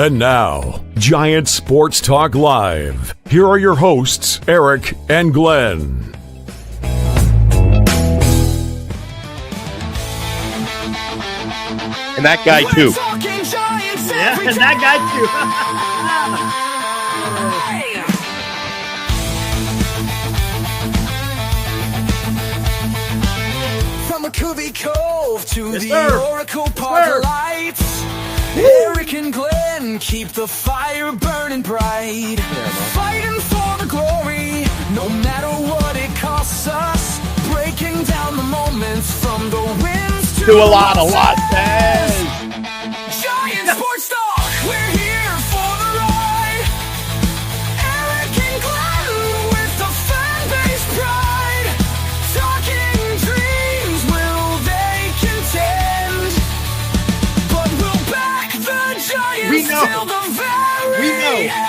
And now, Giant Sports Talk Live. Here are your hosts, Eric and Glenn. And that guy too. Yeah, and that guy too. From a Covey Cove to Yes, the sir. Oracle Park lights, Eric and Glenn keep the fire burning bright. Fighting for the glory, no matter what it costs us. Breaking down the moments from the wins to Do a lot, losses. Giant Sports Talk, we're here for the ride. Eric and Glenn with the fan base pride. Talking dreams, will they contend? But we'll back the Giants We know. till the very end.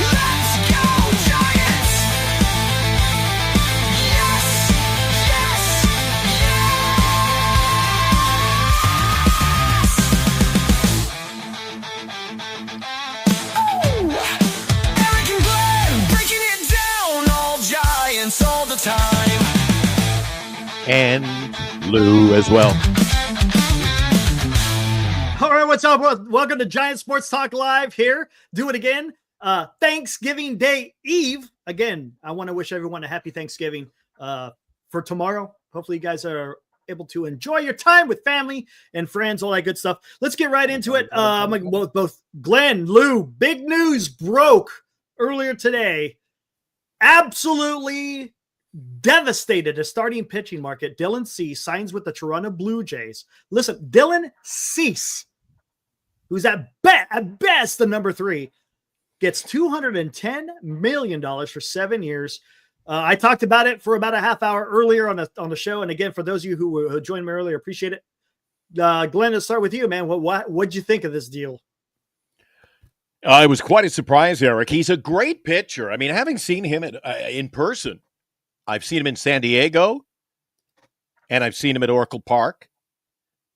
Let's go, Giants! Yes! Yes! Yes! Oh! Eric and Glenn breaking it down, all Giants all the time. And Lou as well. All right, what's up? Welcome to Giant Sports Talk Live here. Do it again. Thanksgiving Day Eve. Again, I want to wish everyone a happy Thanksgiving for tomorrow. Hopefully you guys are able to enjoy your time with family and friends, all that good stuff. Let's get right into it. I'm like both Glenn, Lou, big news broke earlier today. Absolutely devastated a starting pitching market. Dylan Cease signs with the Toronto Blue Jays. Listen, Dylan Cease, who's at best the number 3, gets $210 million for 7 years. I talked about it for about a half hour earlier on the show. And again, for those of you who joined me earlier, appreciate it. Glenn, let's start with you, man. What'd you think of this deal? It was quite a surprise, Eric. He's a great pitcher. I mean, having seen him in person, I've seen him in San Diego, and I've seen him at Oracle Park.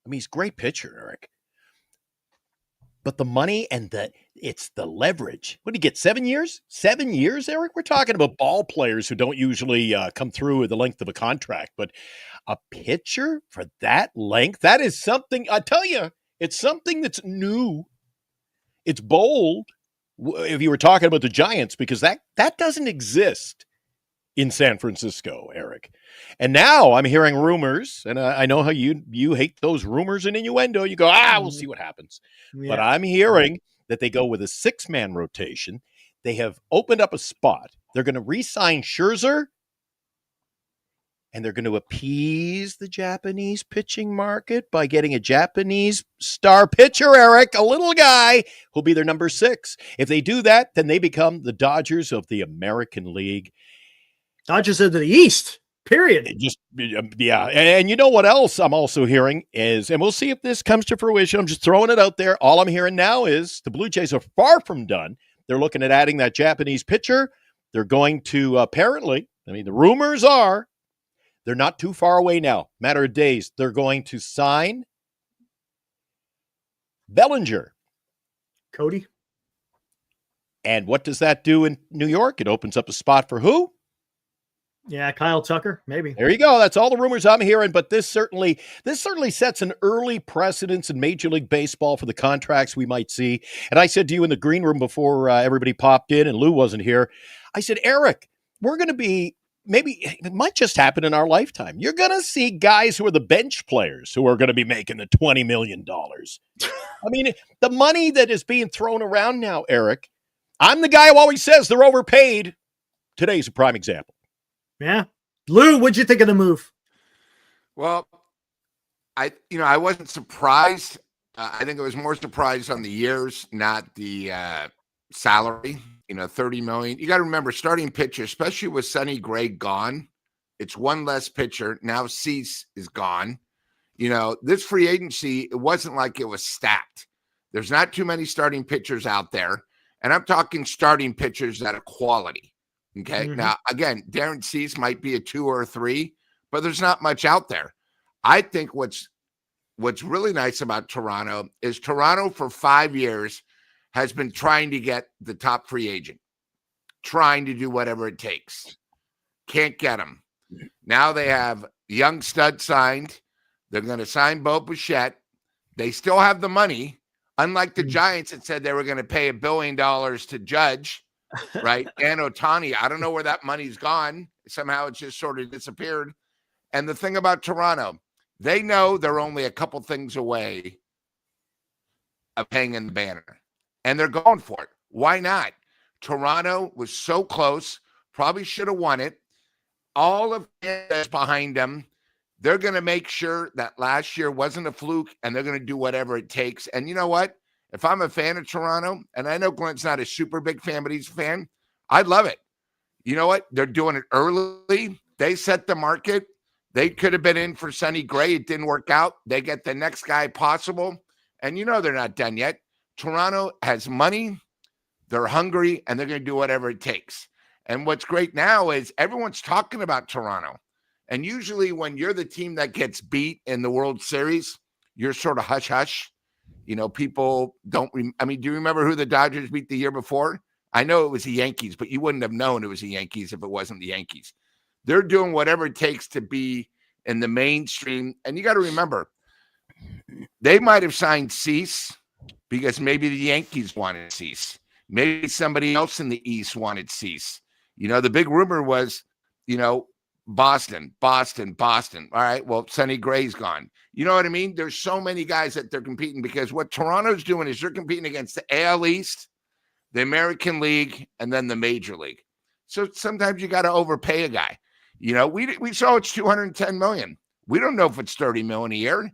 I mean, he's a great pitcher, Eric. But the money and it's the leverage. What did he get, 7 years? 7 years, Eric? We're talking about ball players who don't usually come through with the length of a contract. But a pitcher for that length, that is something, I tell you, it's something that's new. It's bold if you were talking about the Giants, because that doesn't exist in San Francisco, Eric. And now I'm hearing rumors, and I know how you hate those rumors and innuendo. You go, we'll see what happens. Yeah. But I'm hearing that they go with a 6-man rotation. They have opened up a spot. They're going to re-sign Scherzer, and they're going to appease the Japanese pitching market by getting a Japanese star pitcher, Eric, a little guy who'll be their number 6. If they do that, then they become the Dodgers of the American League. Dodgers of the East, period. Yeah. And you know what else I'm also hearing is, and we'll see if this comes to fruition. I'm just throwing it out there. All I'm hearing now is the Blue Jays are far from done. They're looking at adding that Japanese pitcher. They're going to apparently, the rumors are, they're not too far away now. Matter of days. They're going to sign Bellinger. Cody. And what does that do in New York? It opens up a spot for who? Yeah, Kyle Tucker, maybe. There you go. That's all the rumors I'm hearing. But this certainly sets an early precedence in Major League Baseball for the contracts we might see. And I said to you in the green room before everybody popped in and Lou wasn't here, I said, Eric, we're going to be, maybe it might just happen in our lifetime. You're going to see guys who are the bench players who are going to be making the $20 million. I mean, the money that is being thrown around now, Eric, I'm the guy who always says they're overpaid. Today's a prime example. Yeah. Lou, what'd you think of the move? Well, I wasn't surprised. I think it was more surprised on the years, not the salary. $30 million. You got to remember, starting pitcher, especially with Sonny Gray gone, it's one less pitcher. Now Cease is gone. This free agency, it wasn't like it was stacked. There's not too many starting pitchers out there. And I'm talking starting pitchers that are quality. Okay. Mm-hmm. Now, again, Darren Cease might be a 2 or a 3, but there's not much out there. I think what's really nice about Toronto is Toronto for 5 years has been trying to get the top free agent, trying to do whatever it takes. Can't get him. Now they have young stud signed. They're going to sign Bo Bichette. They still have the money, unlike the Giants that said they were going to pay $1 billion to Judge, right? And Ohtani. I don't know where that money's gone. Somehow it just sort of disappeared. And the thing about Toronto, they know they're only a couple things away of hanging the banner, and they're going for it. Why not? Toronto was so close, probably should have won it. All of Canada's behind them. They're going to make sure that last year wasn't a fluke, and they're going to do whatever it takes. And you know what? If I'm a fan of Toronto, and I know Glenn's not a super big fan, but he's a fan, I'd love it. You know what? They're doing it early. They set the market. They could have been in for Sonny Gray. It didn't work out. They get the next guy possible. And you know they're not done yet. Toronto has money. They're hungry, and they're going to do whatever it takes. And what's great now is everyone's talking about Toronto. And usually when you're the team that gets beat in the World Series, you're sort of hush-hush. You know, people don't – I mean, do you remember who the Dodgers beat the year before? I know it was the Yankees, but you wouldn't have known it was the Yankees if it wasn't the Yankees. They're doing whatever it takes to be in the mainstream. And you got to remember, they might have signed Cease because maybe the Yankees wanted Cease. Maybe somebody else in the East wanted Cease. You know, the big rumor was, you know, Boston. All right, well, Sonny Gray's gone. You know what I mean? There's so many guys that they're competing because what Toronto's doing is they're competing against the AL East, the American League, and then the Major League. So sometimes you got to overpay a guy. You know, we saw it's $210 million. We don't know if it's $30 million a year.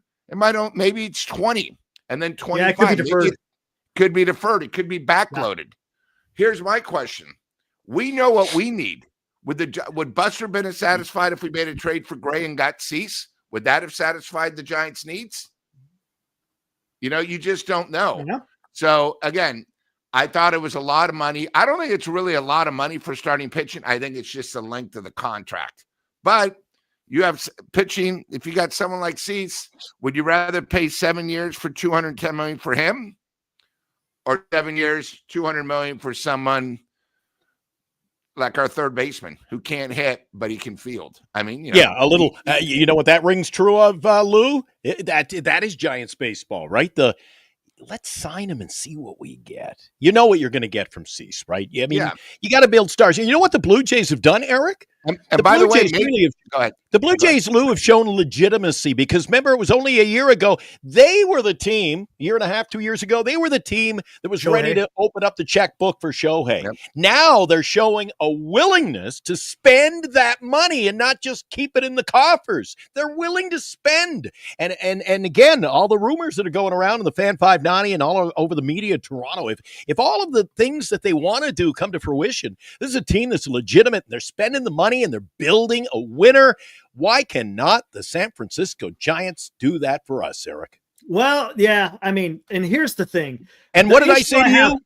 Maybe it's 20 and then 25. Yeah, it could be deferred. It could be backloaded. Here's my question. We know what we need. Would Buster been satisfied if we made a trade for Gray and got Cease? Would that have satisfied the Giants' needs? You know, you just don't know. Yeah. So again, I thought it was a lot of money. I don't think it's really a lot of money for starting pitching. I think it's just the length of the contract. But you have pitching. If you got someone like Cease, would you rather pay 7 years for $210 million for him, or 7 years, $200 million for someone like our third baseman who can't hit, but he can field? I mean, you know, yeah, a little. You know what that rings true of, Lou? That is Giants baseball, right? Let's sign him and see what we get. You know what you're going to get from Cease, right? I mean, you got to build stars. You know what the Blue Jays have done, Eric? And by the way, go ahead. The Blue Jays, Lou, have shown legitimacy because remember, it was only a year ago. They were the team, year and a half, 2 years ago, they were the team that was ready to open up the checkbook for Shohei. Yep. Now they're showing a willingness to spend that money and not just keep it in the coffers. They're willing to spend. And again, all the rumors that are going around in the Fan 590 and all over the media in Toronto, if all of the things that they want to do come to fruition, this is a team that's legitimate. And they're spending the money and they're building a winner. Why cannot the San Francisco Giants do that for us, Eric? Well, yeah, I mean, and here's the thing. And what did I say to you?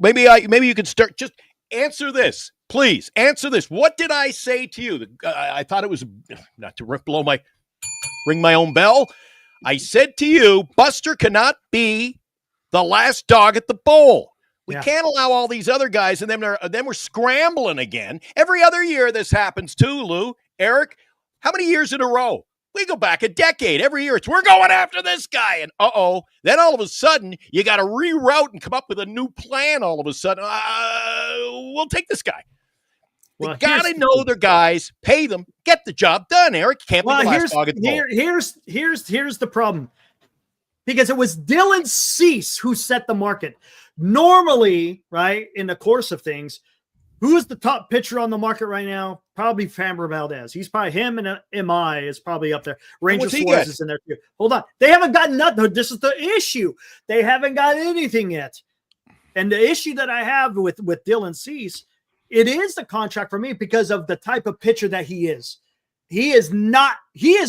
Maybe you could start. Just answer this, please. Answer this. What did I say to you? I thought it was not to ring my own bell. I said to you, Buster cannot be the last dog at the bowl. We can't allow all these other guys, and then we're scrambling again. Every other year this happens too, Lou. Eric, how many years in a row? We go back a decade. Every year we're going after this guy, and then all of a sudden you got to reroute and come up with a new plan. All of a sudden, we'll take this guy. Well, they got to know their guys, pay them, get the job done. Eric, can't be the last dog at the bowl. Here's the problem, because it was Dylan Cease who set the market. Normally, right, in the course of things, who is the top pitcher on the market right now? Probably Framber Valdez. He's probably him, and Imai is probably up there. Ranger Suarez is in there too. Hold on. They haven't gotten nothing. This is the issue. They haven't got anything yet. And the issue that I have with Dylan Cease, it is the contract for me because of the type of pitcher that he is. He is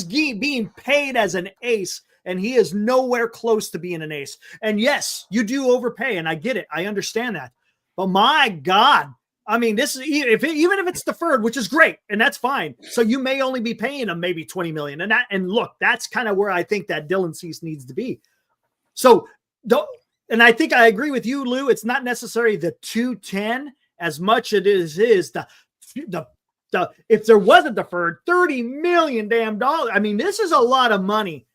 being paid as an ace, and he is nowhere close to being an ace. And yes, you do overpay, and I get it. I understand that. But my God, I mean, this is even if it's deferred, which is great, and that's fine. So you may only be paying him maybe $20 million, and look, that's kind of where I think that Dylan Cease needs to be. So, and I think I agree with you, Lou. It's not necessarily the 210 as much as it is the if there was a deferred $30 million damn dollars. I mean, this is a lot of money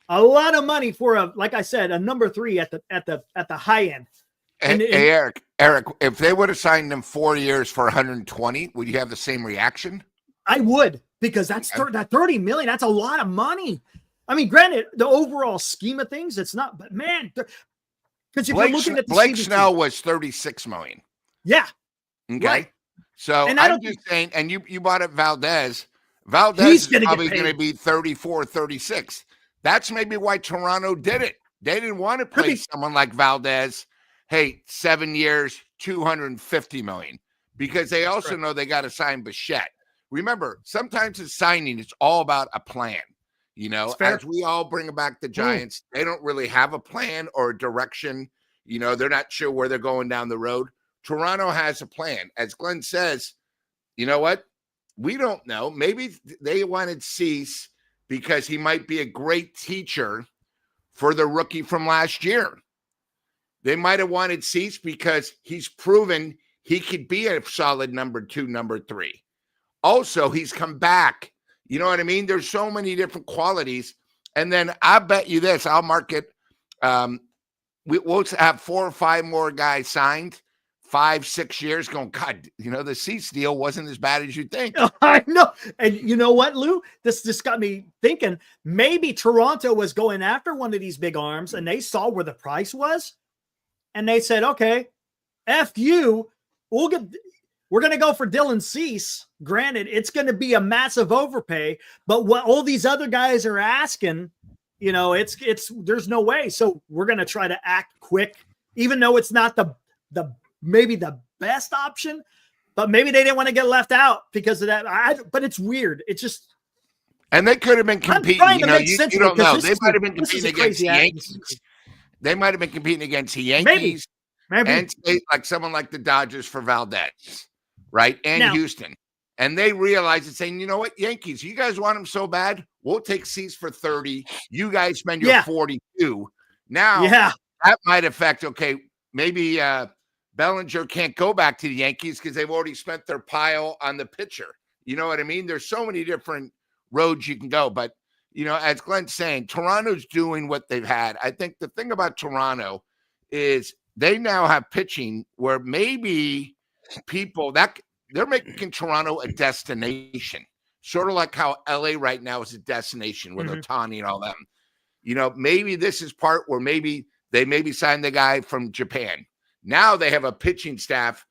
for like I said, a number 3 at the high end. Hey, Eric, if they would have signed him 4 years for 120, would you have the same reaction? I would, because that $30 million, that's a lot of money. I mean, granted, the overall scheme of things, it's not, but man, because if you're looking at the Blake CBT, Snell was $36 million. Yeah. Okay. Right. So and I'm just saying, and you bought it Valdez. Valdez is probably going to be 34, 36. That's maybe why Toronto did it. They didn't want to play someone like Valdez. Hey, 7 years, $250 million, because they also know they got to sign Bichette. Remember, sometimes the signing, it's all about a plan. You know, as we all bring back the Giants, they don't really have a plan or a direction. You know, they're not sure where they're going down the road. Toronto has a plan. As Glenn says, you know what? We don't know. Maybe they wanted Cease because he might be a great teacher for the rookie from last year. They might have wanted Cease because he's proven he could be a solid number 2, number 3. Also, he's come back. You know what I mean? There's so many different qualities. And then I bet you this, I'll mark it. We'll have 4 or 5 more guys signed, 5, 6 years going, God, you know, the Cease deal wasn't as bad as you think. I know. And you know what, Lou? This got me thinking maybe Toronto was going after one of these big arms and they saw where the price was. And they said, okay, F you, we're going to go for Dylan Cease. Granted, it's going to be a massive overpay, but what all these other guys are asking, you know, there's no way. So we're going to try to act quick, even though it's not maybe the best option, but maybe they didn't want to get left out because of that. But it's weird. It's just. And they could have been competing. You know, you don't know. They might have been competing against the Yankees. They might have been competing against the Yankees and like someone like the Dodgers for Valdez, right? And Houston. And they realized and saying, you know what, Yankees, you guys want him so bad, we'll take Cease for 30. You guys spend your 42. Now, that might affect, okay, maybe Bellinger can't go back to the Yankees because they've already spent their pile on the pitcher. You know what I mean? There's so many different roads you can go. But, you know, as Glenn's saying, Toronto's doing what they've had. I think the thing about Toronto is they now have pitching where maybe people that they're making Toronto a destination, sort of like how LA right now is a destination with Ohtani and all them. You know, maybe this is part where maybe they signed the guy from Japan. Now they have a pitching staff.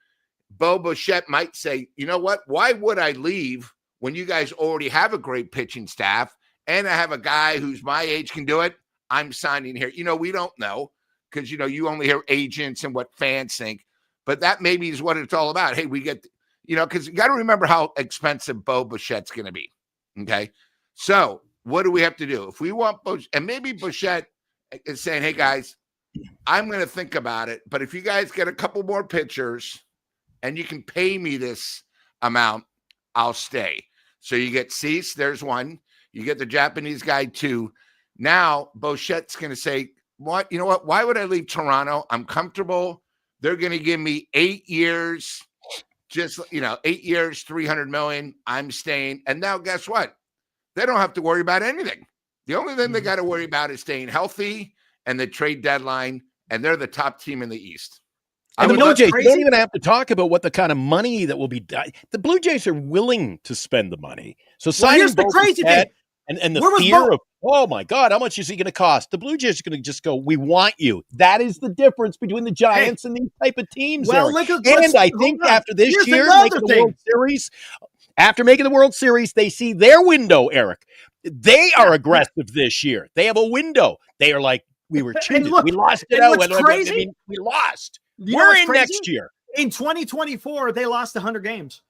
Bo Bichette might say, you know what? Why would I leave when you guys already have a great pitching staff and I have a guy who's my age can do it? I'm signing here. You know, we don't know because, you know, you only hear agents and what fans think. But that maybe is what it's all about. Hey, we get, you know, because you got to remember how expensive Bo Bichette's going to be. Okay. So what do we have to do? If we want and maybe Bichette is saying, hey, guys, I'm going to think about it. But if you guys get a couple more pitchers and you can pay me this amount, I'll stay. So you get Cease, there's one. You get the Japanese guy, 2. Now, Bichette's going to say, what? You know what? Why would I leave Toronto? I'm comfortable. They're going to give me 8 years, just, you know, 8 years, $300 million. I'm staying. And now guess what? They don't have to worry about anything. The only thing they got to worry about is staying healthy and the trade deadline. And they're the top team in the East. And the Blue Jays don't even have to talk about what the kind of money that will be done. The Blue Jays are willing to spend the money. So here's the crazy thing. And the fear of, oh, my God, how much is he going to cost? The Blue Jays are going to just go, we want you. That is the difference between the Giants and these type of teams. Well, and I think after this year, making the World Series, after making the World Series, they see their window, Eric. They are aggressive this year. They have a window. They are like, we were cheated. We lost it out. Crazy? I mean, we lost. We're in next year. In 2024, they lost 100 games.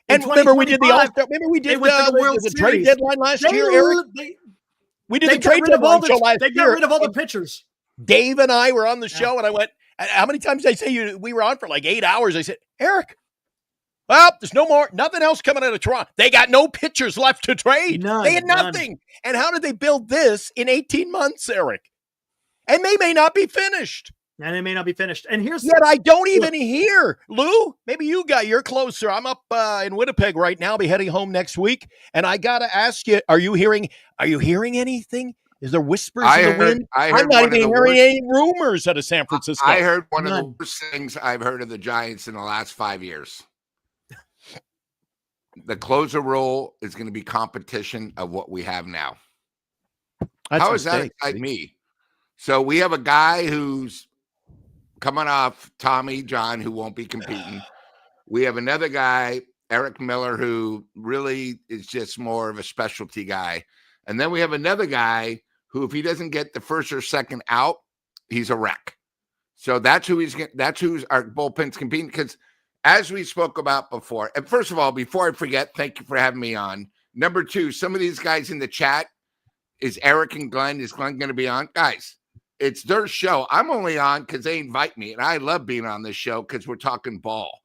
And remember, we did the All-Star. Remember, we did the trade deadline last year, Eric. We did the trade deadline show last year. They got rid of all the pitchers. Dave and I were on the show, and I went, how many times did I say we were on for like 8 hours? I said, Eric, Well, there's nothing else coming out of Toronto. They got no pitchers left to trade. None, They had nothing. And how did they build this in 18 months, Eric? And they may not be finished. And it may not be finished. And here's Yet I don't even hear. Lou, maybe you're closer. I'm up in Winnipeg right now. I'll be heading home next week. And I got to ask you, are you hearing anything? Is there whispers in the wind? I'm not even hearing any rumors out of San Francisco. I heard one of the worst things I've heard of the Giants in the last 5 years. The closer role is going to be competition of what we have now. How does that excite me? So we have a guy who's coming off Tommy John, who won't be competing. We have another guy, Eric Miller, who really is just more of a specialty guy. And then we have another guy who, if he doesn't get the first or second out, he's a wreck. So that's who's our bullpen's competing. Because as we spoke about before, and first of all, before I forget, thank you for having me on. Number two, some of these guys in the chat, is Eric and Glenn, is Glenn going to be on? Guys, it's their show. I'm only on because they invite me, and I love being on this show because we're talking ball.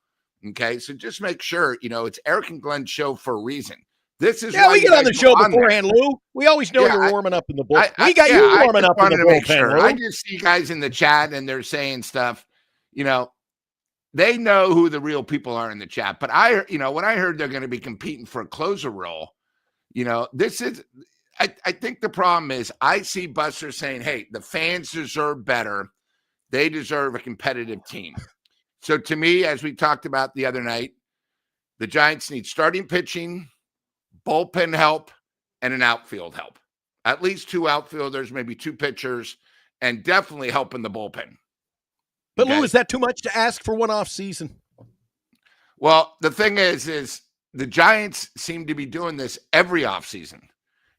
Okay, so just make sure, it's Eric and Glenn's show for a reason. This is we get on the show beforehand, Lou. We always know you're warming up in the bullpen. We got you warming up in the bullpen, Lou. I just see guys in the chat, and they're saying stuff, they know who the real people are in the chat. But when I heard they're going to be competing for a closer role, this is, I think the problem is I see Buster saying, hey, the fans deserve better. They deserve a competitive team. So to me, as we talked about the other night, the Giants need starting pitching, bullpen help, and an outfield help. At least two outfielders, maybe two pitchers, and definitely help in the bullpen. But Lou, is that too much to ask for one off season? Well, the thing is the Giants seem to be doing this every offseason.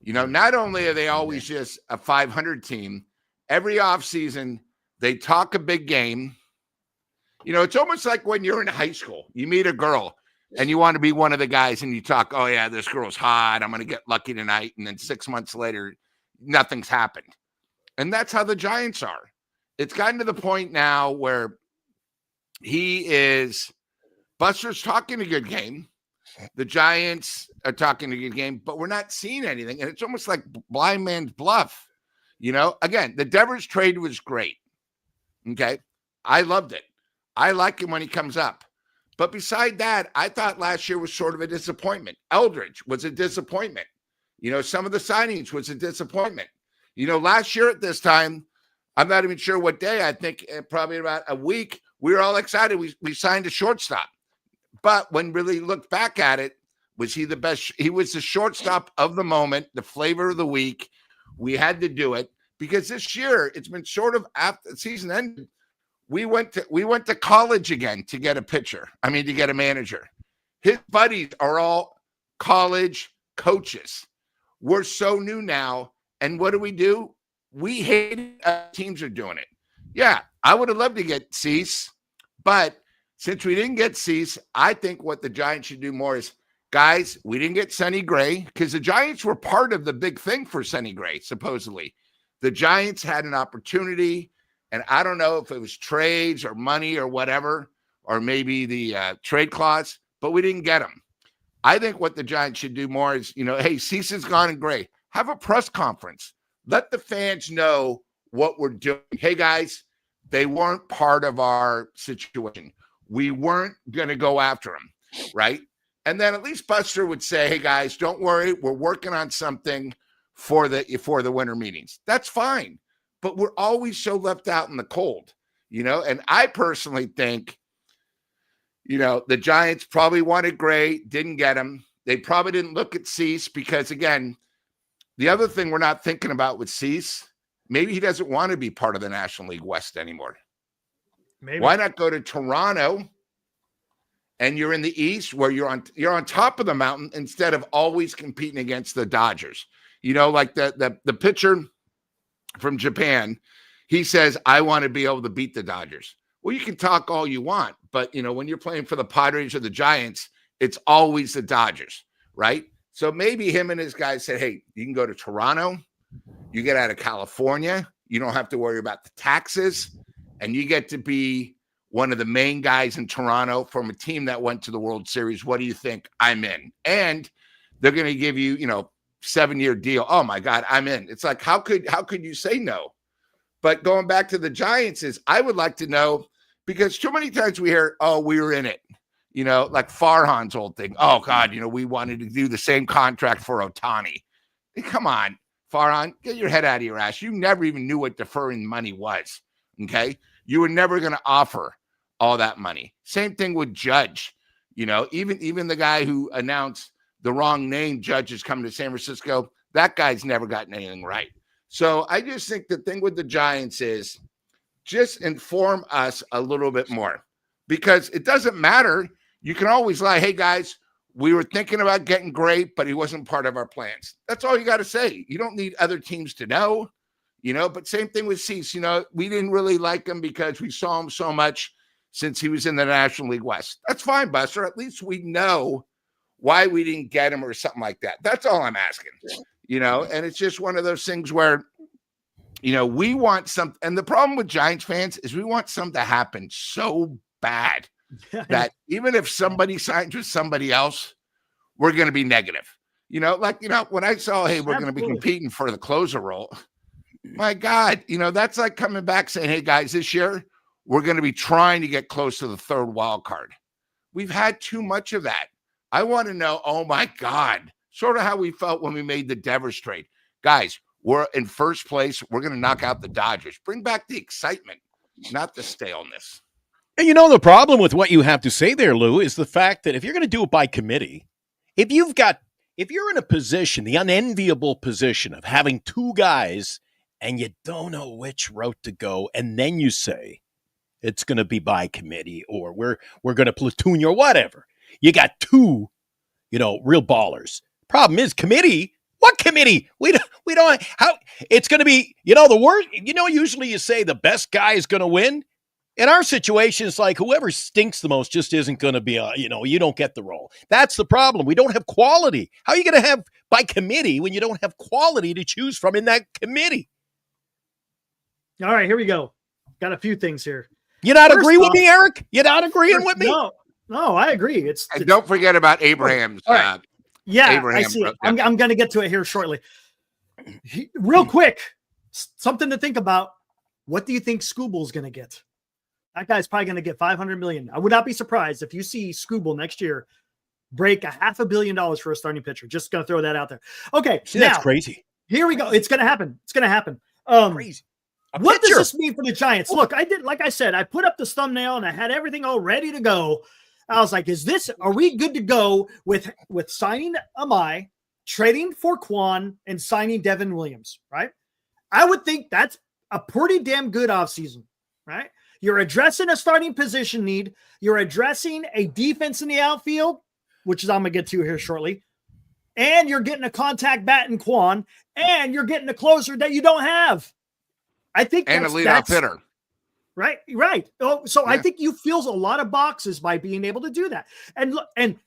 Not only are they always just a 500 team, every offseason they talk a big game. It's almost like when you're in high school, you meet a girl and you want to be one of the guys and you talk, oh yeah, this girl's hot, I'm going to get lucky tonight. And then 6 months later, nothing's happened. And that's how the Giants are. It's gotten to the point now where Buster's talking a good game. The Giants are talking a good game, but we're not seeing anything. And it's almost like blind man's bluff. Again, the Devers trade was great. Okay. I loved it. I like him when he comes up. But beside that, I thought last year was sort of a disappointment. Eldridge was a disappointment. Some of the signings was a disappointment. Last year at this time, I'm not even sure what day. I think probably about a week. We were all excited. We signed a shortstop. But when really looked back at it, was he the best? He was the shortstop of the moment, the flavor of the week. We had to do it because this year it's been sort of after the season ended. We went to college again to get a pitcher. To get a manager. His buddies are all college coaches. We're so new now. And what do? We hate teams are doing it. Yeah, I would have loved to get Cease, but since we didn't get Cease, I think what the Giants should do more is, guys, we didn't get Sonny Gray because the Giants were part of the big thing for Sonny Gray, supposedly. The Giants had an opportunity, and I don't know if it was trades or money or whatever, or maybe the trade clause, but we didn't get him. I think what the Giants should do more is, hey, Cease is gone and Gray. Have a press conference. Let the fans know what we're doing. Hey, guys, they weren't part of our situation. We weren't going to go after them, right? And then at least Buster would say, hey, guys, don't worry. We're working on something for the winter meetings. That's fine. But we're always so left out in the cold, And I personally think, the Giants probably wanted Gray, didn't get him. They probably didn't look at Cease because, again, the other thing we're not thinking about with Cease, maybe he doesn't want to be part of the National League West anymore. Maybe. Why not go to Toronto and you're in the East where you're on top of the mountain instead of always competing against the Dodgers? Like the pitcher from Japan, he says, I want to be able to beat the Dodgers. Well, you can talk all you want, but when you're playing for the Padres or the Giants, it's always the Dodgers, right? So maybe him and his guys said, hey, you can go to Toronto. You get out of California. You don't have to worry about the taxes. And you get to be one of the main guys in Toronto from a team that went to the World Series. What do you think? I'm in. And they're going to give you, 7-year deal. Oh my God, I'm in. It's like, how could you say no? But going back to the Giants is, I would like to know, because too many times we hear, oh, we were in it. Like Farhan's old thing. Oh God, we wanted to do the same contract for Ohtani. Come on, Farhan, get your head out of your ass. You never even knew what deferring money was. Okay. You were never going to offer all that money. Same thing with Judge. Even the guy who announced the wrong name, Judge, is coming to San Francisco. That guy's never gotten anything right. So I just think the thing with the Giants is just inform us a little bit more, because it doesn't matter. You can always lie. Hey guys, we were thinking about getting great, but he wasn't part of our plans. That's all you got to say. You don't need other teams to know, but same thing with Cease. We didn't really like him because we saw him so much since he was in the National League West. That's fine, Buster. At least we know why we didn't get him or something like that. That's all I'm asking, and it's just one of those things where, we want some, and the problem with Giants fans is we want something to happen so bad that even if somebody signs with somebody else, we're going to be negative. When I saw, hey, we're going to be competing for the closer role, my God, that's like coming back saying, hey guys, this year we're going to be trying to get close to the third wild card. We've had too much of that. I want to know, oh my God, sort of how we felt when we made the Devers trade. Guys, we're in first place. We're going to knock out the Dodgers. Bring back the excitement, not the staleness. And the problem with what you have to say there, Lou, is the fact that if you're going to do it by committee, if you're in a position, the unenviable position of having two guys and you don't know which route to go, and then you say it's going to be by committee or we're going to platoon you or whatever. You got two, real ballers. Problem is committee. What committee? We don't how it's going to be, the worst, usually you say the best guy is going to win. In our situation, it's like whoever stinks the most just isn't going to be, you don't get the role. That's the problem. We don't have quality. How are you going to have by committee when you don't have quality to choose from in that committee? All right, here we go. Got a few things here. You not agree with me, Eric? You not agreeing with me? No, I agree. And don't forget about Abraham's. Right. Abraham I see it. I'm going to get to it here shortly. Real quick, something to think about. What do you think Scooble's going to get? That guy's probably going to get $500 million. I would not be surprised if you see Scooble next year break $500 million for a starting pitcher. Just going to throw that out there. Okay, that's crazy. Here we go. It's going to happen. Crazy. What does this mean for the Giants? Look, like I said, I put up this thumbnail and I had everything all ready to go. I was like, are we good to go with signing Imai, trading for Kwan, and signing Devin Williams, right? I would think that's a pretty damn good offseason, right? You're addressing a starting position need. You're addressing a defense in the outfield, which is I'm going to get to here shortly. And you're getting a contact bat in Kwan, and you're getting a closer that you don't have. I think and a leadoff hitter. Right. Oh, so yeah. I think you fills a lot of boxes by being able to do that. And look, and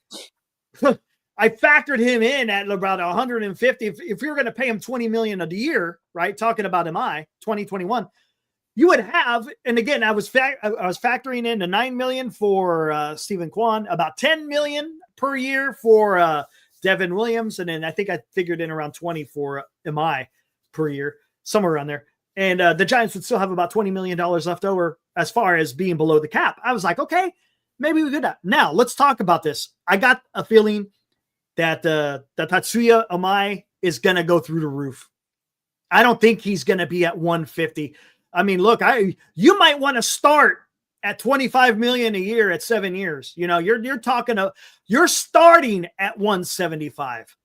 I factored him in at about 150. If you're going to pay him $20 million a year, right? Talking about Imai 2021, you would have. And again, I was factoring in the $9 million for Steven Kwan, about $10 million per year for Devin Williams, and then I think I figured in around 20 for Imai per year, somewhere around there. And the Giants would still have about $20 million left over as far as being below the cap. I was like, okay, maybe we could. Now let's talk about this. I got a feeling that the Tatsuya Imai is going to go through the roof. I don't think he's going to be at 150. I mean, look, you might want to start at $25 million a year at 7 years. You're starting at 175.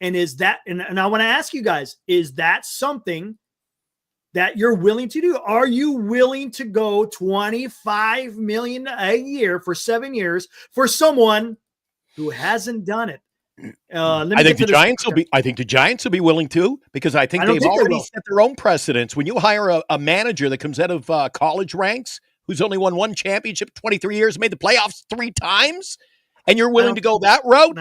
And is that, and I want to ask you guys, is that something that you're willing to do? Are you willing to go $25 million a year for 7 years for someone who hasn't done it? I think the Giants will be willing to, because I think they've already set their own precedents. When you hire a manager that comes out of college ranks, who's only won one championship, 23 years, made the playoffs 3 times, and you're willing to go that route,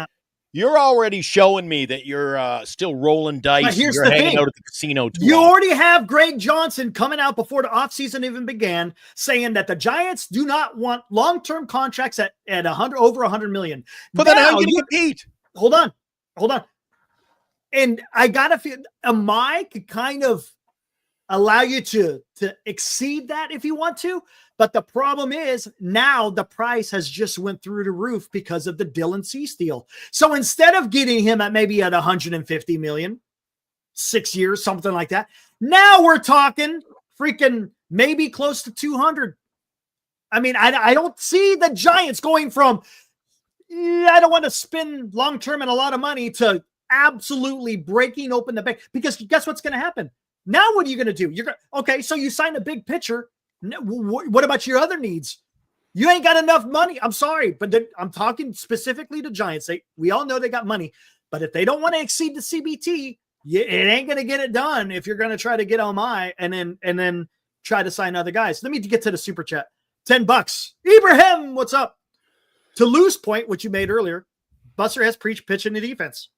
You're already showing me that you're still rolling dice. But here's you're the hanging thing. out at the casino too You long. already have Greg Johnson coming out before the offseason even began, saying that the Giants do not want long-term contracts at over 100 million. But then how Now, are you going to compete? hold on. And I gotta feel Imai could kind of allow you to exceed that if you want to. But the problem is now the price has just went through the roof because of the Dylan Cease deal. So instead of getting him at maybe at 150 million, 6 years, something like that, now we're talking freaking maybe close to 200. I mean, I don't see the Giants going from, I don't want to spend long-term and a lot of money to absolutely breaking open the bank, because guess what's going to happen? Now, what are you going to do? Okay, so you signed a big pitcher. What about your other needs? You ain't got enough money. I'm sorry, but I'm talking specifically to Giants. We all know they got money, but if they don't want to exceed the CBT, it ain't going to get it done if you're going to try to get Imai and then try to sign other guys. Let me get to the super chat. $10. Ibrahim, what's up? To Lou's point, which you made earlier, Buster has preached pitching the defense.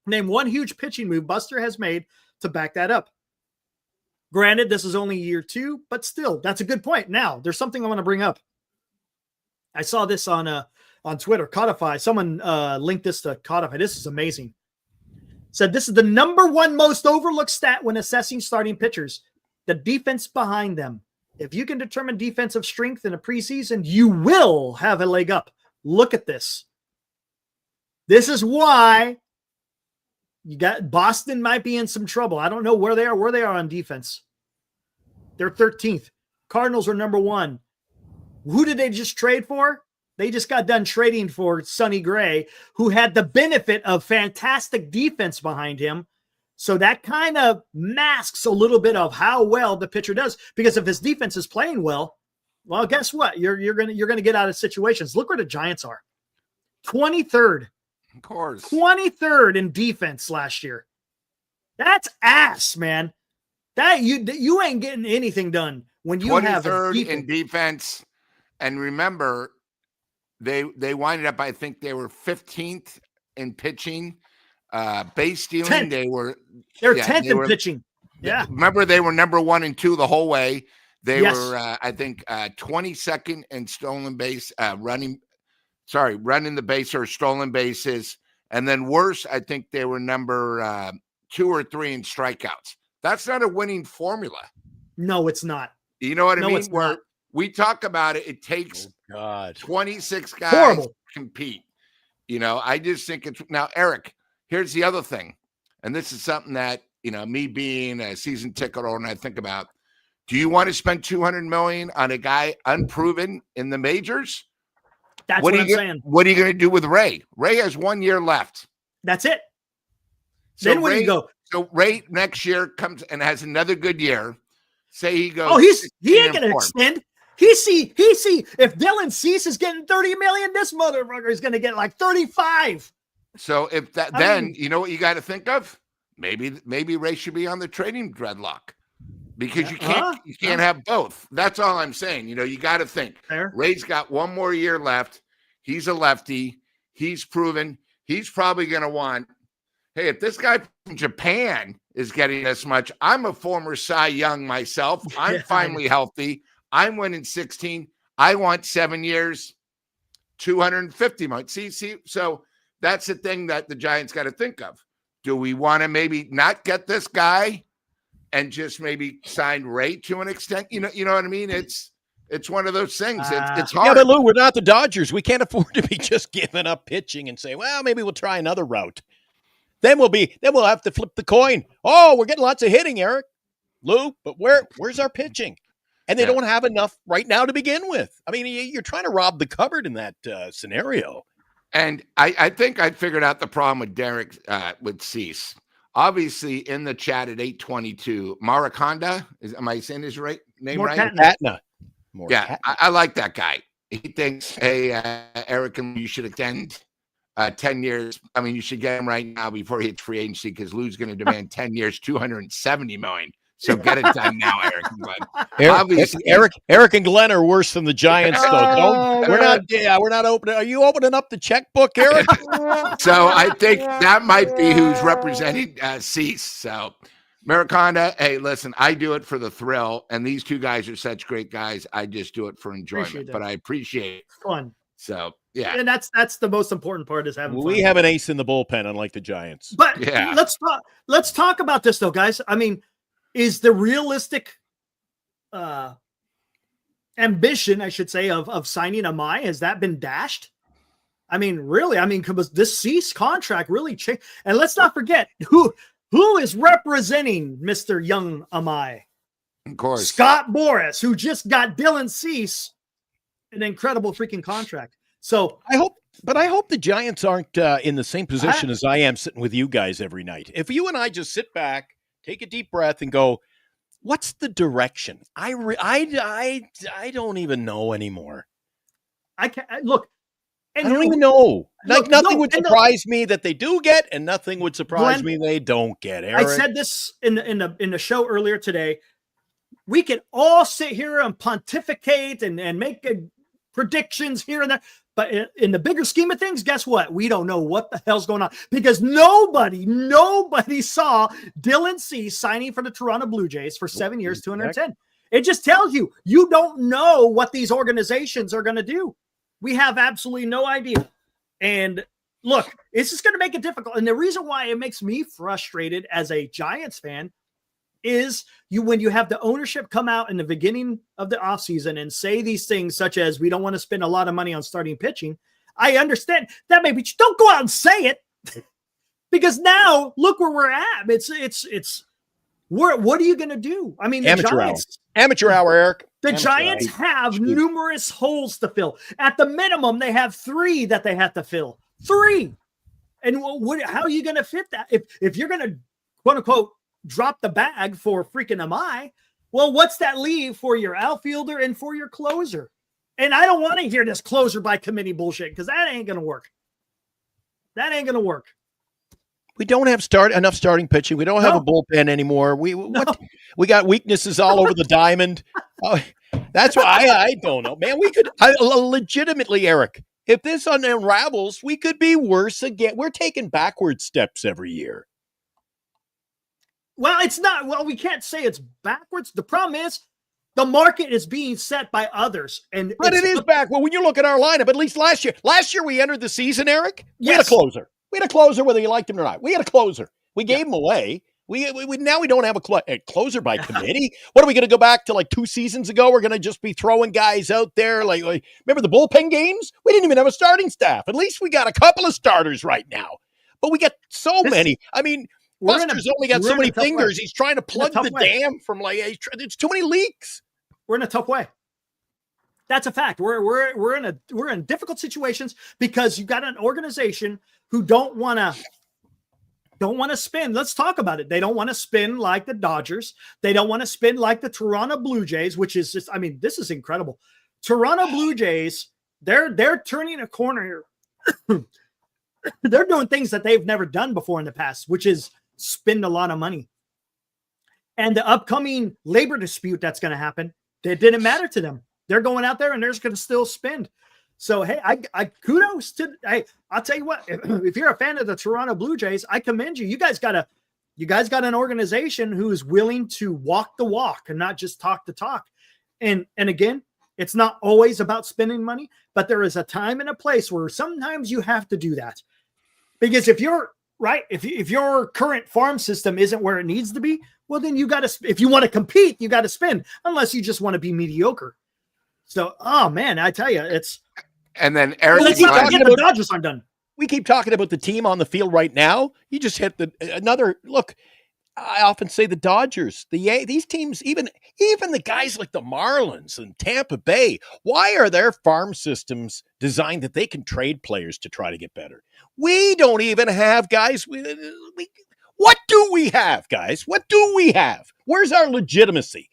Name one huge pitching move Buster has made to back that up. Granted, this is only year 2, but still, that's a good point. Now, there's something I want to bring up. I saw this on Twitter, Codify. Someone linked this to Codify. This is amazing. Said this is the number one most overlooked stat when assessing starting pitchers, the defense behind them. If you can determine defensive strength in a preseason, you will have a leg up. Look at this. This is why you got Boston might be in some trouble. I don't know where they are on defense. They're 13th. Cardinals are number 1. Who did they just trade for? They just got done trading for Sonny Gray, who had the benefit of fantastic defense behind him. So that kind of masks a little bit of how well the pitcher does, because if his defense is playing well, guess what? You're gonna get out of situations. Look where the Giants are. 23rd. Of course. 23rd in defense last year. That's ass, man. That you ain't getting anything done when you have 23rd in defense. And remember, they winded up, I think they were 15th in pitching. Base stealing, 10th. They're 10th in pitching. Yeah. Remember, they were number 1 and 2 the whole way. They Yes. were, I think, 22nd in stolen base, running the base or stolen bases. And then worse, I think they were number 2 or 3 in strikeouts. That's not a winning formula. No, it's not. You know what I mean? It's not. We talk about it. It takes 26 guys Horrible. to compete. You know, I just think it's now, Eric, here's the other thing. And this is something that, you know, me being a season ticket holder, and I think about, do you want to spend $200 million on a guy unproven in the majors? That's what I'm saying. What are you going to do with Ray? Ray has 1 year left. That's it. So Then where do you go? So Ray next year comes and has another good year. Say he goes. Oh, he ain't 16 going to and 4. extend. He see. If Dylan Cease is getting $30 million, this motherfucker is going to get like 35. So if that, then you know what you got to think of? Maybe Ray should be on the trading dreadlock, because you can't have both. That's all I'm saying. You know, you got to think. Fair. Ray's got 1 more year left. He's a lefty. He's proven. He's probably going to want, hey, if this guy from Japan is getting this much, I'm a former Cy Young myself. I'm finally healthy. I'm winning 16. I want 7 years, 250 months. See, so that's the thing that the Giants got to think of. Do we want to maybe not get this guy and just maybe sign Ray to an extent? You know what I mean? It's one of those things. It's hard. Yeah, but Lou, we're not the Dodgers. We can't afford to be just giving up pitching and say, well, maybe we'll try another route. Then we'll have to flip the coin. Oh, we're getting lots of hitting, Eric. Lou, but where's our pitching? And they don't have enough right now to begin with. I mean, you're trying to rob the cupboard in that scenario. And I think I figured out the problem with Derek with Cease. Obviously, in the chat at 822, Maraconda, am I saying his name right? Patna. Yeah, I like that guy. He thinks, hey, Eric, you should extend 10 years. I mean, you should get him right now before he hits free agency, because Lou's going to demand 10 years, $270 million. So get it done now, Eric and Glenn. Obviously, Eric and Glenn are worse than the Giants, though. We're not opening. Are you opening up the checkbook, Eric? So I think that might be who's representing Cease. So Americana, hey, listen, I do it for the thrill, and these two guys are such great guys. I just do it for enjoyment, but I appreciate it. Fun. So yeah, and that's the most important part is having fun. We have an ace in the bullpen, unlike the Giants. But let's talk about this though, guys. I mean, is the realistic ambition, I should say, of signing Imai, has that been dashed? I mean, really? I mean, because this Cease contract really changed. And let's not forget who is representing Mr. Young Imai. Of course, Scott Boras, who just got Dylan Cease an incredible freaking contract. So I hope the Giants aren't in the same position as I am sitting with you guys every night. If you and I just sit back, take a deep breath, and go, what's the direction? I don't even know anymore. I can't look. And I don't even know. Nothing would surprise me that they do get, and nothing would surprise me they don't get. Eric. I said this in the show earlier today. We can all sit here and pontificate and make predictions here and there. But in the bigger scheme of things, guess what? We don't know what the hell's going on because nobody saw Dylan Cease signing for the Toronto Blue Jays for 7 years, 210. It just tells you don't know what these organizations are going to do. We have absolutely no idea. And look, it's just going to make it difficult. And the reason why it makes me frustrated as a Giants fan is when you have the ownership come out in the beginning of the offseason and say these things such as we don't want to spend a lot of money on starting pitching. I understand that maybe don't go out and say it because now look where we're at. What are you going to do? I mean, amateur hour, Eric. The Giants have numerous holes to fill. At the minimum, they have 3 that they have to fill. 3. And how are you going to fit that? If you're going to quote unquote drop the bag for freaking Imai, well, what's that leave for your outfielder and for your closer? And I don't want to hear this closer by committee bullshit because that ain't going to work. That ain't going to work. We don't have enough starting pitching. We don't have a bullpen anymore. We got weaknesses all over the diamond. That's why I don't know, man. We could legitimately, Eric, if this unravels, we could be worse again. We're taking backward steps every year. Well, it's not. Well, we can't say it's backwards. The problem is the market is being set by others. But it is back. Well, when you look at our lineup, at least last year we entered the season, Eric. We had a closer. We had a closer whether you liked him or not. We had a closer. We gave him away. We now we don't have a closer by committee. What are we going to go back to like 2 seasons ago? We're going to just be throwing guys out there. Like remember the bullpen games? We didn't even have a starting staff. At least we got a couple of starters right now. But we got so many. I mean, Buster's only got so many fingers. He's trying to plug the dam from it's too many leaks. We're in a tough way. That's a fact. We're in difficult situations because you got an organization who don't want to spin. Let's talk about it. They don't want to spin like the Dodgers. They don't want to spin like the Toronto Blue Jays, which is just, I mean, this is incredible. Toronto Blue Jays, they're turning a corner here. They're doing things that they've never done before in the past, which is spend a lot of money. And the upcoming labor dispute that's going to happen, it didn't matter to them. They're going out there and they're just going to still spend. So, hey, I kudos to, hey, I'll tell you what, if you're a fan of the Toronto Blue Jays, I commend you. You guys got an organization who is willing to walk the walk and not just talk the talk. And again, it's not always about spending money, but there is a time and a place where sometimes you have to do that. Because if you're right, if your current farm system isn't where it needs to be, well, then you got to, if you want to compete, you got to spend, unless you just want to be mediocre. So, oh man, I tell you, it's. And then Eric, the Dodgers aren't done. We keep talking about the team on the field right now. You just hit another look. I often say the Dodgers, these teams, even the guys like the Marlins and Tampa Bay. Why are their farm systems designed that they can trade players to try to get better? We don't even have guys. What do we have, guys? What do we have? Where's our legitimacy?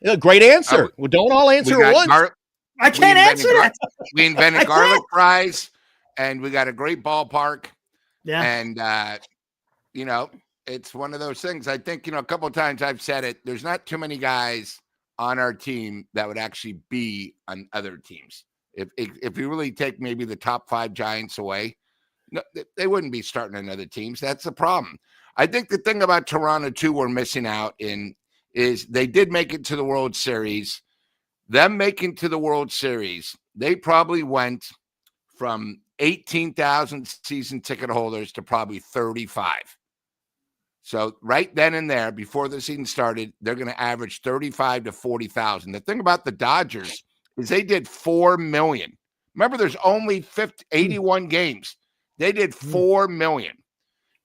A great answer. Well, don't all answer at once. I can't answer that. We invented garlic fries, and we got a great ballpark. Yeah. And it's one of those things. I think, a couple of times I've said it, there's not too many guys on our team that would actually be on other teams. If you really take maybe the top 5 Giants away, no, they wouldn't be starting on other teams. That's the problem. I think the thing about Toronto, too, we're missing out in is they did make it to the World Series. Them making to the World Series, they probably went from 18,000 season ticket holders to probably 35. So right then and there, before the season started, they're going to average 35 to 40,000. The thing about the Dodgers is they did 4 million. Remember, there's only 81 games. They did 4 million.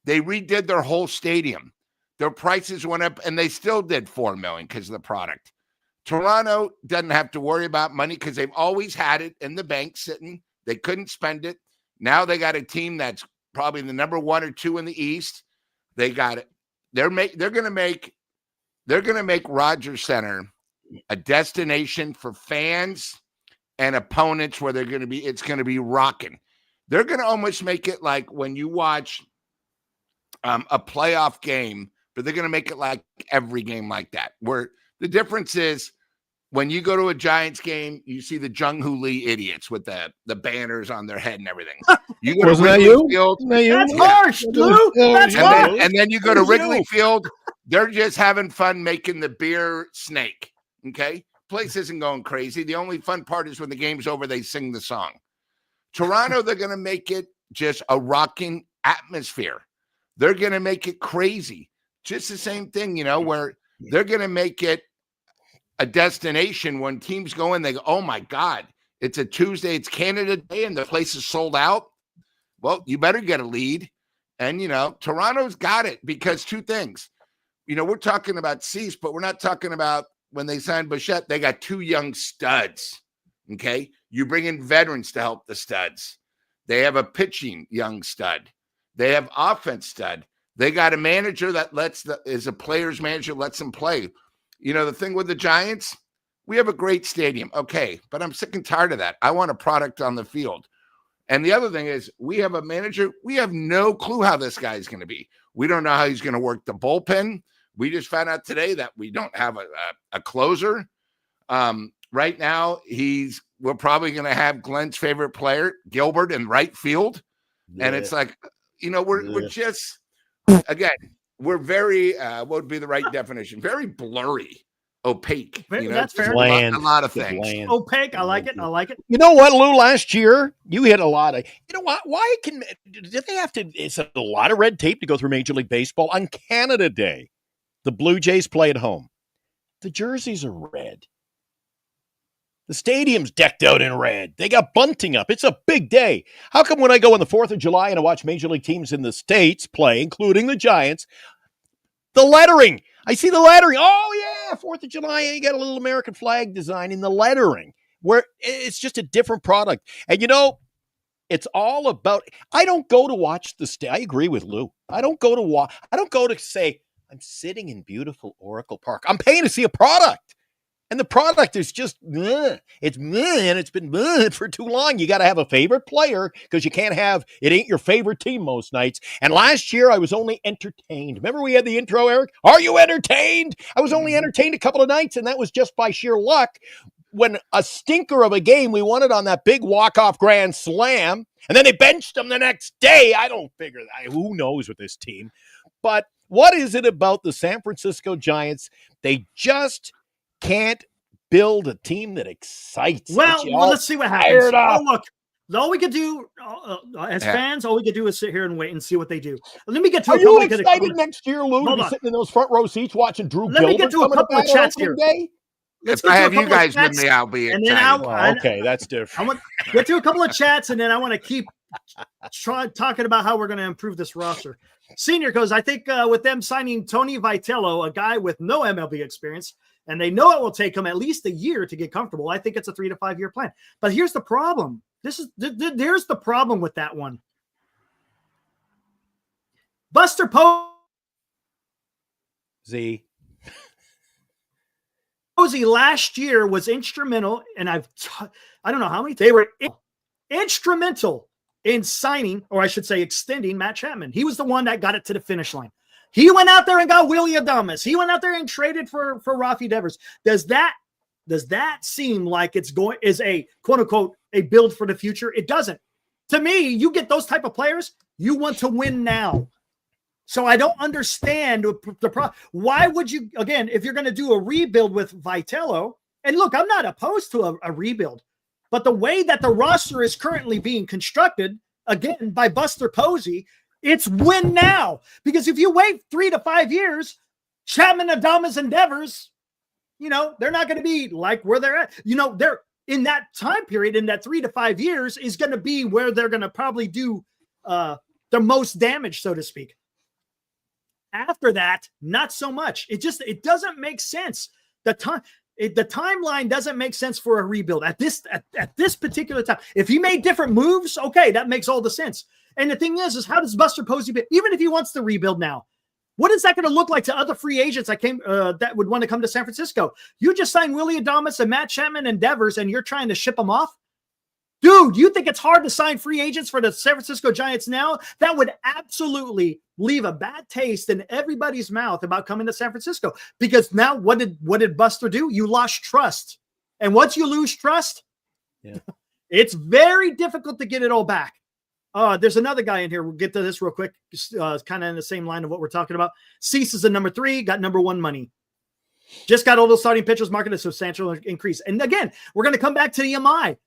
They redid their whole stadium. Their prices went up, and they still did 4 million because of the product. Toronto doesn't have to worry about money because they've always had it in the bank sitting. They couldn't spend it. Now they got a team that's probably the number 1 or 2 in the East. They got it. They're going to make Rogers Center a destination for fans and opponents where it's going to be rocking. They're going to almost make it like when you watch a playoff game, but they're going to make it like every game like that, where the difference is when you go to a Giants game, you see the Jung-Hoo Lee idiots with the banners on their head and everything. You go to Wrigley Field. That's harsh, Lou. That's harsh. And then you go to Wrigley Field. They're just having fun making the beer snake. Okay? Place isn't going crazy. The only fun part is when the game's over, they sing the song. Toronto, they're going to make it just a rocking atmosphere. They're going to make it crazy. Just the same thing, where they're going to make it a destination when teams go in, they go, oh my God, it's a Tuesday, it's Canada Day, and the place is sold out. Well, you better get a lead. And, Toronto's got it because 2 things. We're talking about Cease, but we're not talking about when they signed Bichette, they got 2 young studs. Okay. You bring in veterans to help the studs. They have a pitching young stud. They have offense stud. They got a manager that is a player's manager, lets them play. The thing with the Giants, we have a great stadium. Okay. But I'm sick and tired of that. I want a product on the field. And the other thing is we have a manager. We have no clue how this guy is going to be. We don't know how he's going to work the bullpen. We just found out today that we don't have a closer. Right now, we're probably going to have Glenn's favorite player, Gilbert, in right field. Yeah. And it's like, we're just, again, we're very, what would be the right definition? Very blurry, opaque. That's fair. A lot of things. Opaque. I like it. You know what, Lou? Last year, you hit a lot of, why did they have to, it's a lot of red tape to go through Major League Baseball on Canada Day. The Blue Jays play at home. The jerseys are red. The stadium's decked out in red. They got bunting up. It's a big day. How come when I go on the 4th of July and I watch Major League teams in the States play, including the Giants, the lettering, I see the lettering. Oh, yeah, 4th of July, you got a little American flag design in the lettering where it's just a different product. And, it's all about, I don't go to watch I agree with Lou. I don't go to say, I'm sitting in beautiful Oracle Park. I'm paying to see a product. And the product is just, and it's been for too long. You got to have a favorite player because you can't have, it ain't your favorite team most nights. And last year I was only entertained. Remember we had the intro, Eric? Are you entertained? I was only entertained a couple of nights, and that was just by sheer luck. When a stinker of a game, we won it on that big walk-off grand slam, and then they benched him the next day. I don't figure that. Who knows with this team? But what is it about the San Francisco Giants? They just can't build a team that excites. Well, let's see what happens. Oh, look, all we could do as fans, all we could do is sit here and wait and see what they do. Let me get to. Are you excited next year, Lou, to be sitting in those front row seats watching Drew Gilbert? Let me get to a couple of chats here. If I have you guys with me, I'll be excited. Okay, that's different. I want to get to a couple of chats, and then I want to keep talking about how we're going to improve this roster. Senior goes, I think with them signing Tony Vitello, a guy with no MLB experience, and they know it will take him at least a year to get comfortable. I think it's a 3 to 5 year plan. But here's the problem. There's the problem with that one. Buster Posey last year was instrumental, and I don't know how many they were instrumental in signing, or I should say extending Matt Chapman. He was the one that got it to the finish line. He went out there and got Willie Adames. He went out there and traded for Rafi Devers. Does that seem like is a quote unquote a build for the future? It doesn't. To me, you get those type of players, you want to win now. So I don't understand why would you, again, if you're going to do a rebuild with Vitello, and look, I'm not opposed to a rebuild, but the way that the roster is currently being constructed, again, by Buster Posey, it's win now. Because if you wait 3 to 5 years, Chapman, Adames, and Devers, they're not going to be like where they're at. They're in that time period, in that 3 to 5 years, is going to be where they're going to probably do the most damage, so to speak. After that, not so much. It doesn't make sense. The timeline doesn't make sense for a rebuild at this particular time. If he made different moves, okay, that makes all the sense. And the thing is how does Buster Posey, even if he wants to rebuild now, what is that going to look like to other free agents that would want to come to San Francisco? You just signed Willie Adames and Matt Chapman and Devers, and you're trying to ship them off? Dude, you think it's hard to sign free agents for the San Francisco Giants now? That would absolutely leave a bad taste in everybody's mouth about coming to San Francisco. Because now what did Buster do? You lost trust. And once you lose trust, it's very difficult to get it all back. There's another guy in here. We'll get to this real quick. Kind of in the same line of what we're talking about. Cease is the number 3, got number 1 money. Just got all those starting pitchers marketed a substantial increase. And again, we're going to come back to the Imai.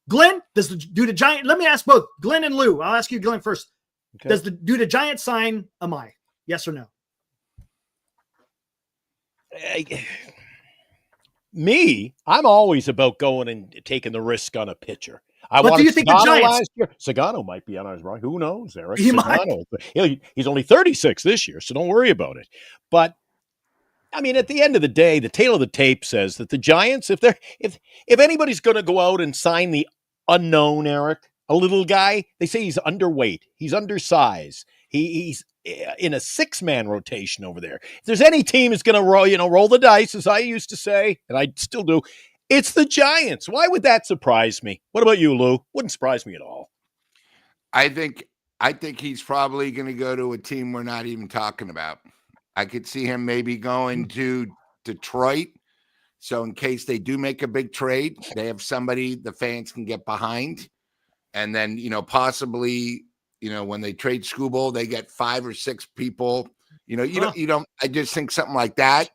Glenn, do the Giant? Let me ask both Glenn and Lou. I'll ask you, Glenn, first. Okay. Do the Giants sign Imai? Yes or no? I'm always about going and taking the risk on a pitcher. But do you think the Giants? Sagano might be on ours, right? Who knows, Eric? He Sagano. He's only 36 this year, so don't worry about it. But I mean, at the end of the day, the tail of the tape says that the Giants, if anybody's going to go out and sign the unknown, Eric, a little guy, they say he's underweight, he's undersized, he's in a 6-man rotation over there. If there's any team that's going to roll the dice, as I used to say, and I still do, it's the Giants. Why would that surprise me? What about you, Lou? Wouldn't surprise me at all. I think he's probably going to go to a team we're not even talking about. I could see him maybe going to Detroit. So in case they do make a big trade, they have somebody the fans can get behind. And then, possibly, when they trade Skubal, they get 5 or 6 people. I just think something like that.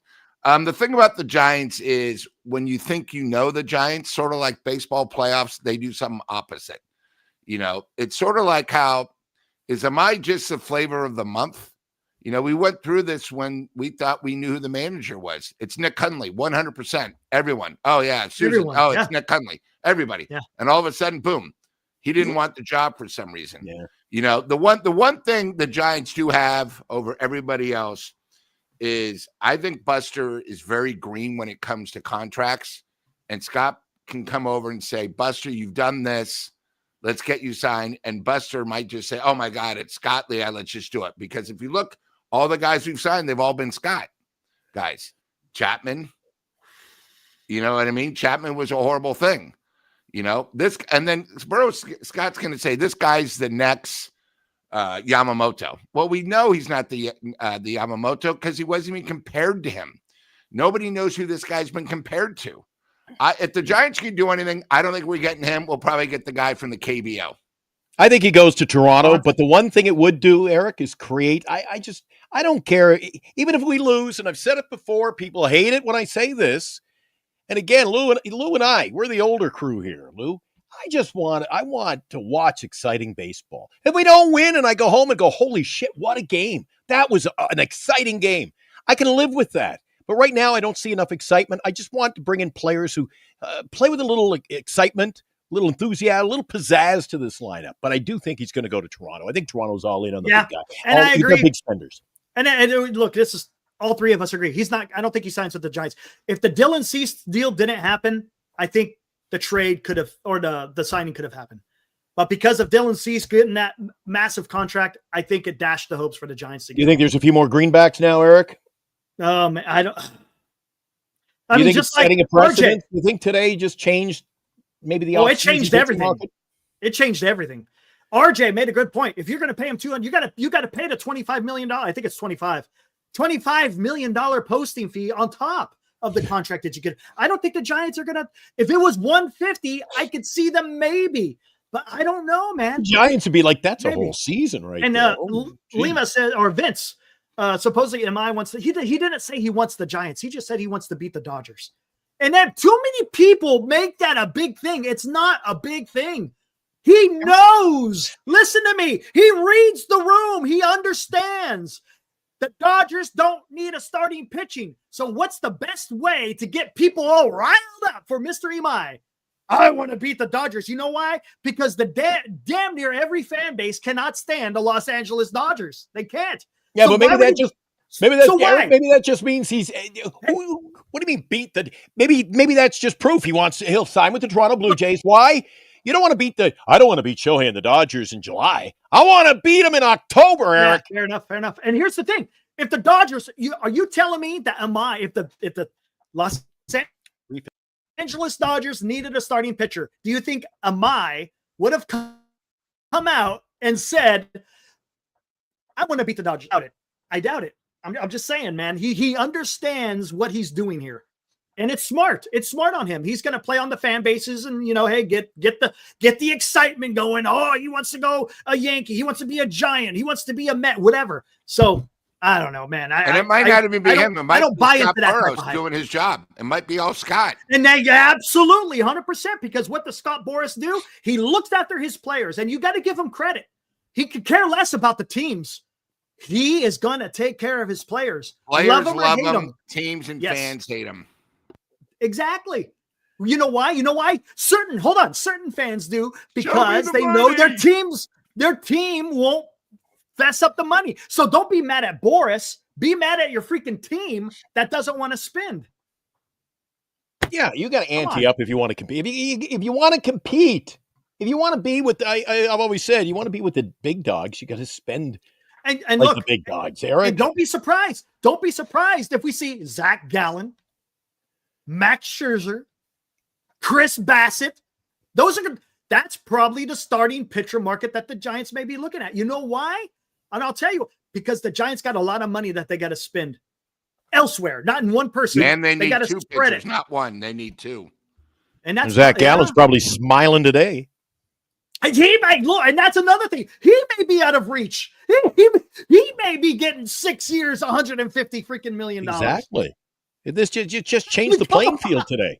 The thing about the Giants is when you think the Giants, sort of like baseball playoffs, they do something opposite. It's sort of like am I just the flavor of the month? We went through this when we thought we knew who the manager was. It's Nick Hundley, 100%. Everyone. Oh, yeah. Susan. Everyone. It's Nick Hundley. Everybody. Yeah. And all of a sudden, boom, he didn't want the job for some reason. Yeah. The one thing the Giants do have over everybody else is I think Buster is very green when it comes to contracts. And Scott can come over and say, Buster, you've done this. Let's get you signed. And Buster might just say, oh, my God, it's Scott Lee. Let's just do it. Because if you look, all the guys we've signed, they've all been Scott guys. Chapman, you know what I mean? Chapman was a horrible thing. This, and then Scott's going to say, this guy's the next Yamamoto. Well, we know he's not the Yamamoto because he wasn't even compared to him. Nobody knows who this guy's been compared to. If the Giants can do anything, I don't think we're getting him. We'll probably get the guy from the KBO. I think he goes to Toronto, but the one thing it would do, Eric, is create. I don't care. Even if we lose, and I've said it before, people hate it when I say this. And again, Lou and I, we're the older crew here, Lou. I want to watch exciting baseball. If we don't win and I go home and go, holy shit, what a game. That was an exciting game. I can live with that. But right now, I don't see enough excitement. I just want to bring in players who play with a little excitement, a little enthusiasm, a little pizzazz to this lineup. But I do think he's going to go to Toronto. I think Toronto's all in on the big guy. And I agree. Big spenders. And look, this is all 3 of us agree. I don't think he signs with the Giants. If the Dylan Cease deal didn't happen, I think the trade could have, or the signing could have happened. But because of Dylan Cease getting that massive contract, I think it dashed the hopes for the Giants to get. You think there's a few more greenbacks now, Eric? I don't. I mean, think just like setting a precedent? You think today just changed maybe the? It changed everything. Market? It changed everything. RJ made a good point. If you're going to pay him $200, you got to pay the $25 million. I think it's $25 million posting fee on top of the contract that you get. I don't think the Giants are going to, if it was 150, I could see them maybe, but I don't know, man. The Giants would be like, that's Maybe. a whole season right and there. Lima said, or Vince, supposedly Imai wants to, he didn't say he wants the Giants. He just said he wants to beat the Dodgers. And then too many people make that a big thing. It's not a big thing. He knows. Listen to me. He reads the room. He understands. The Dodgers don't need a starting pitching. So what's the best way to get people all riled up for Mr. Imai? I want to beat the Dodgers. You know why? Because the damn near every fan base cannot stand the Los Angeles Dodgers. They can't. Yeah, So but maybe that just means he's. What do you mean beat the? Maybe that's just proof he'll sign with the Toronto Blue Jays. Why? You don't want to I don't want to beat Shohei and the Dodgers in July. I want to beat them in October, Eric. Yeah, fair enough. And here's the thing: if the Dodgers, are you telling me that if the Los Angeles Dodgers needed a starting pitcher, do you think Imai would have come out and said, "I want to beat the Dodgers"? I doubt it. I'm just saying, man. He understands what he's doing here. And it's smart. It's smart on him. He's going to play on the fan bases and, hey, get the excitement going. Oh, he wants to go a Yankee. He wants to be a Giant. He wants to be a Met, whatever. So I don't know, man. It might not even be him. It might I don't be buy Scott into that. Boras doing his job. It might be all Scott. And then, absolutely 100%, because what does Scott Boras do? He looks after his players, and you got to give him credit. He could care less about the teams. He is going to take care of his players. Players love him. Love him. Teams and fans hate him. Exactly. You know why? Certain fans do, because they know their team won't fess up the money. So don't be mad at Boras. Be mad at your freaking team that doesn't want to spend. Yeah, you got to ante up if you want to compete. If you want to compete, if you want to be with, I've always said, you want to be with the big dogs, you got to spend and like look, the big dogs, Eric. And don't be surprised. Don't be surprised if we see Zach Gallen, Max Scherzer, Chris Bassett. That's probably the starting pitcher market that the Giants may be looking at. You know why? And I'll tell you, because the Giants got a lot of money that they got to spend elsewhere, not in one person. And they need two pitchers, not one. They need two. And that's Zach Gallen's probably smiling today. He might look, and that's another thing. He may be out of reach. He may be getting 6 years, $150 freaking million. Exactly. This just changed the playing field today.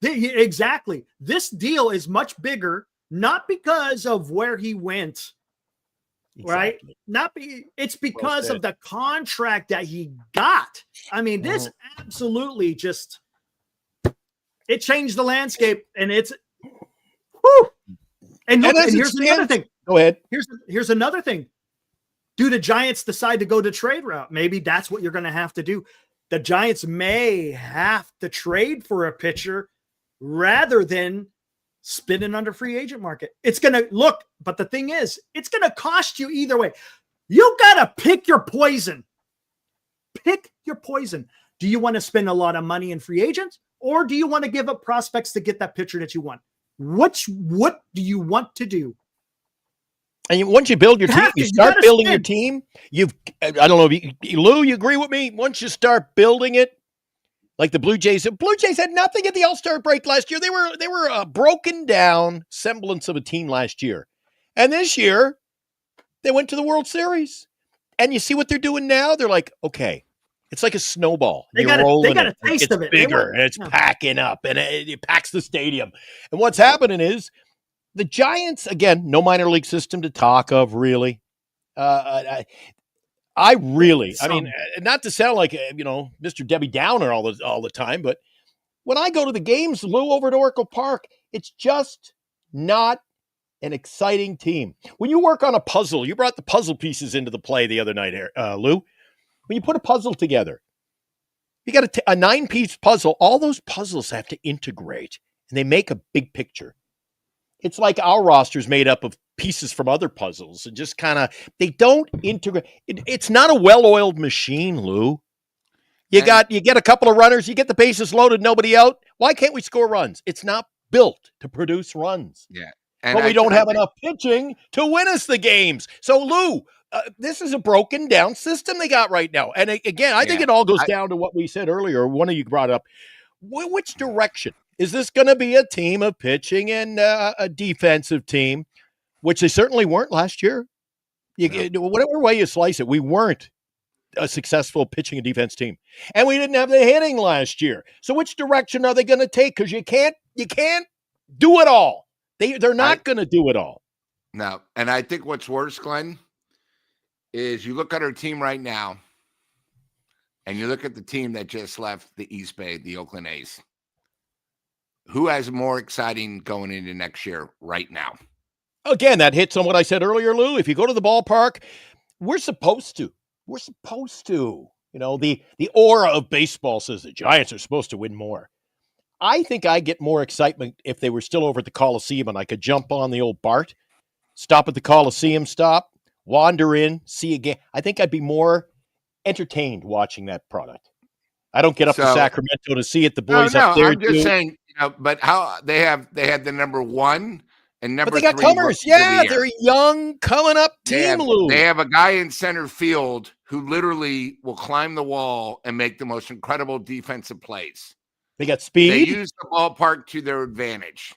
Exactly. This deal is much bigger, not because of where he went, right? It's because of the contract that he got. I mean, this absolutely just it changed the landscape, and it's. Whew. And here's another thing. Go ahead. Here's another thing. Do the Giants decide to go the trade route? Maybe that's what you're going to have to do. The Giants may have to trade for a pitcher rather than spinning under free agent market. It's going to look, but the thing is, it's going to cost you either way. You got to pick your poison. Pick your poison. Do you want to spend a lot of money in free agents, or do you want to give up prospects to get that pitcher that you want? What do you want to do? And once you build your team, you start building your team. I don't know if Lou, you agree with me? Once you start building it, like the Blue Jays had nothing at the All-Star break last year. They were a broken down semblance of a team last year. And this year, they went to the World Series. And you see what they're doing now? They're like, okay, it's like a snowball. They got a taste of it. It's bigger, and it's packing up, and it packs the stadium. And what's happening is the Giants, again, no minor league system to talk of, really. I mean, not to sound like, Mr. Debbie Downer all the time, but when I go to the games, Lou, over at Oracle Park, it's just not an exciting team. When you work on a puzzle, you brought the puzzle pieces into the play the other night, Lou. When you put a puzzle together, you got a 9-piece puzzle. All those puzzles have to integrate, and they make a big picture. It's like our roster's made up of pieces from other puzzles, and just they don't integrate. It's not a well-oiled machine, Lou. You get a couple of runners, you get the bases loaded, nobody out. Why can't we score runs? It's not built to produce runs. Yeah. but we don't have enough pitching to win us the games. So, Lou, this is a broken down system they got right now. And again, I think it all goes down to what we said earlier. One of you brought up, which direction? Is this going to be a team of pitching and a defensive team, which they certainly weren't last year? Whatever way you slice it, we weren't a successful pitching and defense team. And we didn't have the hitting last year. So which direction are they going to take? Because you can't do it all. They're not going to do it all. No. And I think what's worse, Glenn, is you look at our team right now, and you look at the team that just left the East Bay, the Oakland A's. Who has more exciting going into next year right now? Again, that hits on what I said earlier, Lou. If you go to the ballpark, we're supposed to. The aura of baseball says the Giants are supposed to win more. I think I get more excitement if they were still over at the Coliseum and I could jump on the old BART, stop at the Coliseum stop, wander in, see a game. I think I'd be more entertained watching that product. I don't get up to Sacramento to see it. The boys up there. I'm just saying, but how they had the number 1 and number 3. But they got comers. Yeah, they're young, coming up team, Lou. They have a guy in center field who literally will climb the wall and make the most incredible defensive plays. They got speed. They use the ballpark to their advantage.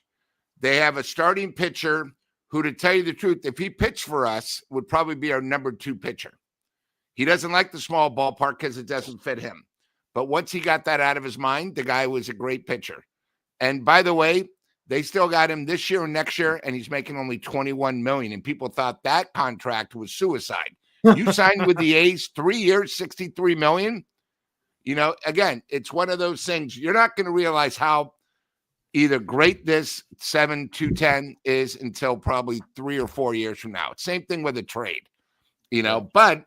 They have a starting pitcher who, to tell you the truth, if he pitched for us, would probably be our number 2 pitcher. He doesn't like the small ballpark because it doesn't fit him. But once he got that out of his mind, the guy was a great pitcher. And by the way, they still got him this year and next year, and he's making only $21 million. And people thought that contract was suicide. You signed with the A's 3 years, $63 million. Again, it's one of those things. You're not going to realize how either great this 7-2-10 is until probably 3 or 4 years from now. Same thing with a trade, but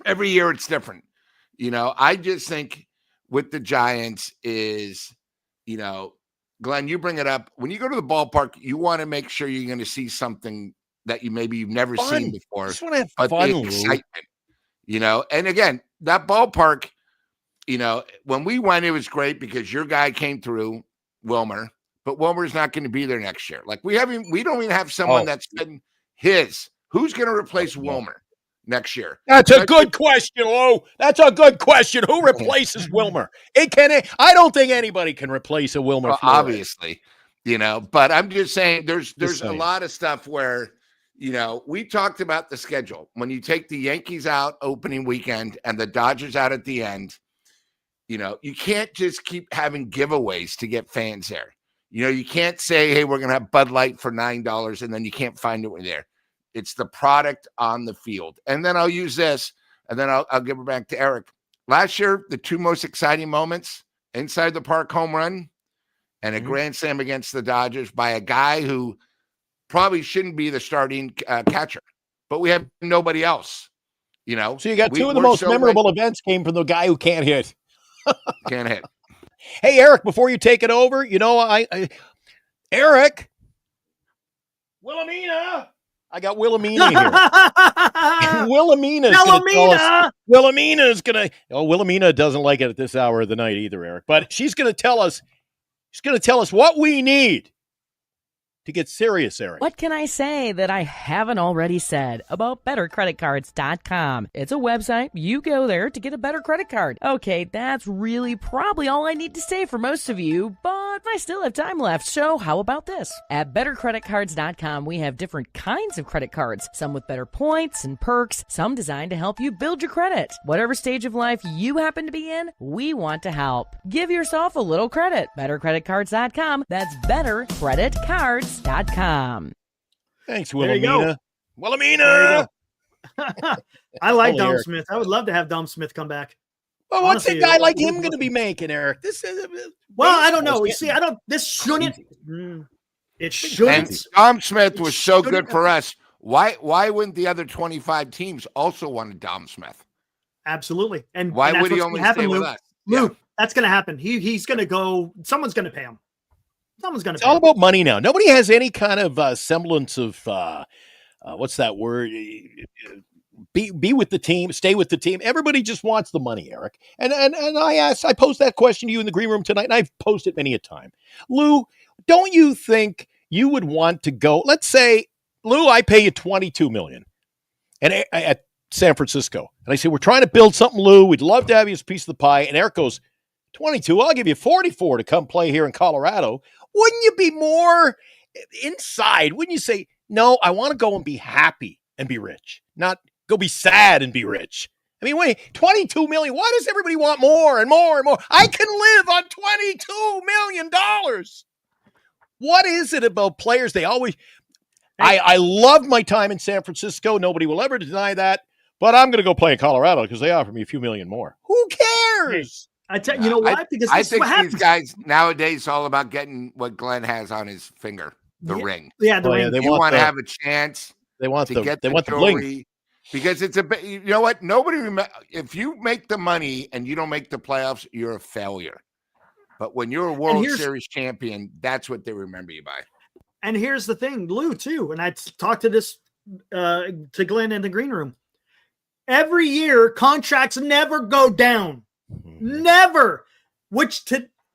every year it's different. I just think with the Giants is, Glenn, you bring it up. When you go to the ballpark, you want to make sure you're going to see something that you've never seen before. Just want to have fun, excitement, And again, that ballpark, when we went, it was great because your guy came through, Wilmer, but Wilmer's not going to be there next year. Like we don't even have someone that's been his. Who's going to replace Wilmer next year? That's a good question, Lou. That's a good question. Who replaces Wilmer? I don't think anybody can replace a Wilmer. Obviously, but I'm just saying there's a lot of stuff where, we talked about the schedule. When you take the Yankees out opening weekend and the Dodgers out at the end, you can't just keep having giveaways to get fans there. You can't say, hey, we're going to have Bud Light for $9 and then you can't find it when there. It's the product on the field. And then I'll use this, and then I'll give it back to Eric. Last year, the 2 most exciting moments, inside the park home run and a grand slam against the Dodgers by a guy who probably shouldn't be the starting catcher. But we have nobody else, So you got 2 of the most memorable events came from the guy who can't hit. Can't hit. Hey, Eric, before you take it over, Eric. Wilhelmina. I got Wilhelmina here. Wilhelmina is going to. Wilhelmina doesn't like it at this hour of the night either, Eric. But she's going to tell us. She's going to tell us what we need to get serious, Eric. What can I say that I haven't already said about bettercreditcards.com? It's a website. You go there to get a better credit card. Okay, that's really probably all I need to say for most of you, but I still have time left, so how about this? At bettercreditcards.com, we have different kinds of credit cards, some with better points and perks, some designed to help you build your credit. Whatever stage of life you happen to be in, we want to help. Give yourself a little credit. Bettercreditcards.com. That's bettercreditcards.com. Thanks, Wilhelmina. Wilhelmina! I like Dom Smith. I would love to have Dom Smith come back. Well, what's a guy like him going to be making, Eric? This is I don't know. You see, this shouldn't. It shouldn't. And Dom Smith was so good for us. Why wouldn't the other 25 teams also want Dom Smith? Absolutely. And why would he only stay with us? Luke, that's going to happen. He's going to go. Someone's going to pay him. Someone's going to. It's all about money now. Nobody has any kind of semblance of what's that word? Be with the team, stay with the team. Everybody just wants the money, Eric. And I posed that question to you in the green room tonight, and I've posed it many a time. Lou, don't you think you would want to go. Let's say, Lou, I pay you $22 million and at San Francisco. And I say, we're trying to build something, Lou. We'd love to have you as a piece of the pie. And Eric goes, 22, I'll give you 44 to come play here in Colorado. Wouldn't you be more inside? Wouldn't you say, no, I want to go and be happy and be rich, not go be sad and be rich? I mean, wait, 22 million. Why does everybody want more and more and more? I can live on $22 million. What is it about players? They always, I love my time in San Francisco. Nobody will ever deny that, but I'm going to go play in Colorado because they offer me a few million more. Who cares? I tell you know why? Because I this is think what happens. these guys nowadays it's all about getting what Glenn has on his finger, the ring. Yeah, the ring. You want to have a chance. They want to the get they the want the jewelry bling. because it's a. You know what? Nobody remember if you make the money and you don't make the playoffs, you're a failure. But when you're a World Series champion, that's what they remember you by. And here's the thing, Lou, too. And I talked to this to Glenn in the green room. Every year, contracts never go down. Never. Which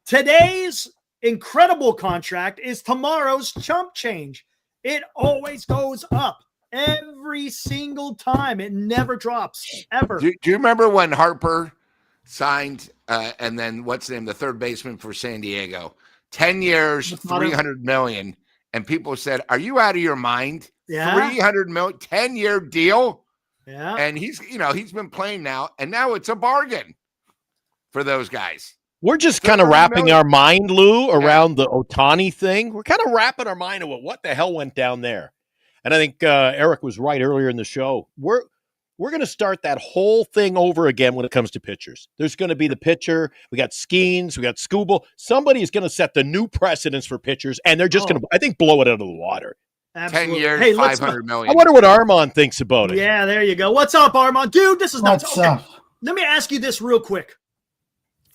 today's incredible contract is tomorrow's chump change. It always goes up every single time. It never drops, ever. Do you remember when Harper signed and then what's the name, the third baseman for San Diego? 10 years, $300 million. And people said, are you out of your mind? Yeah. $300 million, 10-year deal. Yeah. And he's been playing now, and now it's a bargain for those guys. We're just kind of wrapping our mind, Lou, around the Ohtani thing. We're kind of wrapping our mind about what the hell went down there. And I think Eric was right earlier in the show. We're going to start that whole thing over again when it comes to pitchers. There's going to be the pitcher. We got Skeens. We got Scooble. Somebody is going to set the new precedence for pitchers, and they're just going to, I think, blow it out of the water. Absolutely. 10 years, hey, $500 million. I wonder what Armand thinks about it. Yeah, there you go. What's up, Armand? Dude, this is nuts. What's Okay. up? Let me ask you this real quick.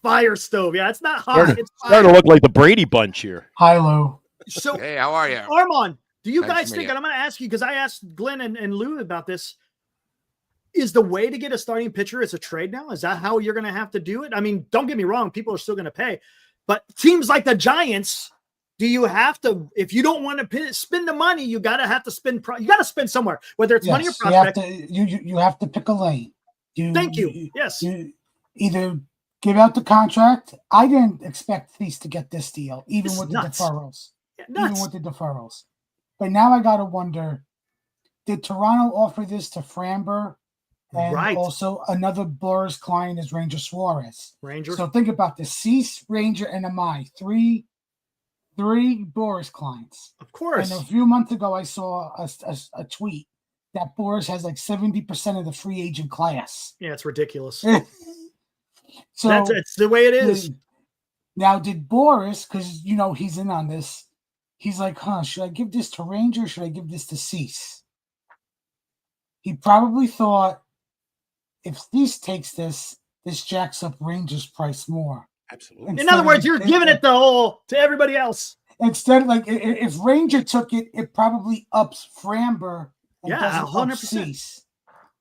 Fire stove. Yeah, it's not hot. It's Starting to look like the Brady Bunch here. Hi, Lou. So, Hey, how are you? Armand, do you Nice guys to think, meet you. and I'm going to ask you because I asked Glenn and Lou about this, is the way to get a starting pitcher is a trade now? Is that how you're going to have to do it? I mean, don't get me wrong. People are still going to pay. But teams like the Giants, do you have to, if you don't want to spend the money, you got to have to spend, you got to spend somewhere, whether it's money or prospect. You have to pick a lane. Thank you. Yes. You either give out the contract. I didn't expect Thies to get this deal, even This with is the nuts. deferrals. Yeah, Even nuts. with the deferrals. But now I got to wonder, did Toronto offer this to Framber? And Right. also another Boris client is Ranger Suarez. Ranger. So think about this: Cease, Ranger, and Imai. Three Boris clients. Of course. And a few months ago, I saw a tweet that Boris has like 70% of the free agent class. Yeah, it's ridiculous. So It's the way it is. Now, did Boris, because he's in on this, he's like, should I give this to Ranger? Or should I give this to Cease? He probably thought if Cease takes this jacks up Ranger's price more. Absolutely. In other words, you're giving it to everybody else. Instead, like if Ranger took it, it probably ups Framber. And Yeah, doesn't up 100%. Cease.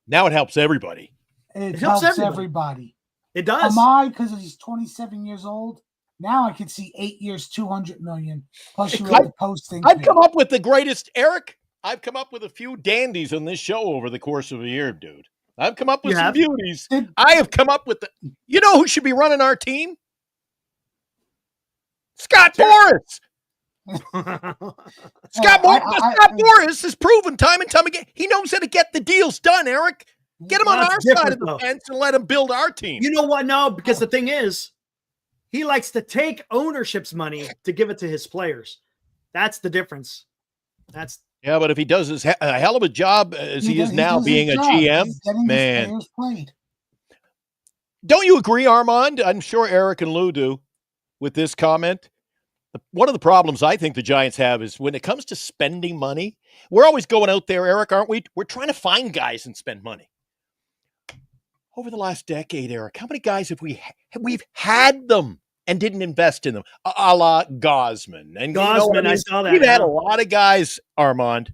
Now it helps everybody. It helps helps everybody. everybody. It does. Amai, because he's 27 years old. Now I could see 8 years, $200 million. Plus you have the posting. I've fee. come up with the greatest, Eric. I've come up with a few dandies on this show over the course of a year, dude. I've come up with You some have? beauties. I have come up with you know who should be running our team? Scott Boris. Scott Boris has proven time and time again. He knows how to get the deals done, Eric. Get him on That's our side different, of the though. fence and let him build our team. You know what? No, because the thing is, he likes to take ownership's money to give it to his players. That's the difference. Yeah, but if he does a hell of a job as he is now being a GM, man. Don't you agree, Armand? I'm sure Eric and Lou do with this comment. One of the problems I think the Giants have is when it comes to spending money, we're always going out there, Eric, aren't we? We're trying to find guys and spend money. Over the last decade, Eric, how many guys have we've had them and didn't invest in them? A la Gosman. And Gosman, I saw that. We've had a lot of guys, Armand,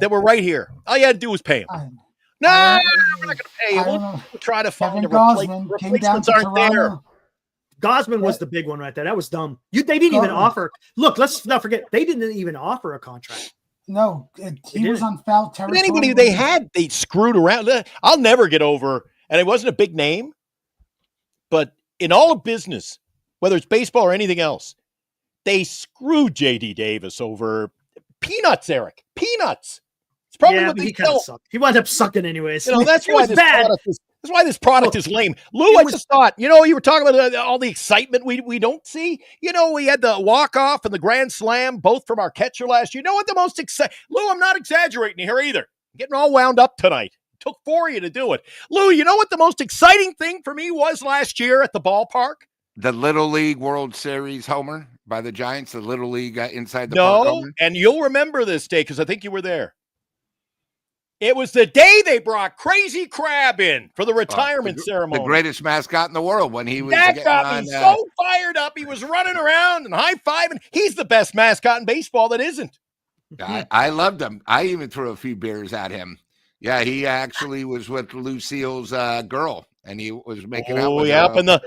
that were right here. All you had to do was pay them. No, we're not going to pay you. We'll try to find Kevin a Gosman came down replacements to aren't there. Toronto. Gosman was the big one right there. That was dumb. They didn't even offer. Look, let's not forget they didn't even offer a contract. No, he was on foul territory. But anybody they screwed around. I'll never get over, and it wasn't a big name, but in all of business, whether it's baseball or anything else, they screwed J.D. Davis over peanuts, Eric. Peanuts. It's probably what they kind of sucked. He wound up sucking anyways. That's why this product is. That's why this product is lame. Lou, I just thought, you were talking about all the excitement we don't see. We had the walk-off and the grand slam, both from our catcher last year. You know what the most exciting? Lou, I'm not exaggerating here either. I'm getting all wound up tonight. It took 4 of you to do it. Lou, you know what the most exciting thing for me was last year at the ballpark? The Little League World Series homer by the Giants, the Little League inside the park homer. And you'll remember this day because I think you were there. It was the day they brought Crazy Crab in for the retirement ceremony. The greatest mascot in the world when he was that got me so fired up. He was running around and high-fiving. He's the best mascot in baseball that isn't. I loved him. I even threw a few beers at him. Yeah, he actually was with Lucille's girl, and he was making out with her. Up in the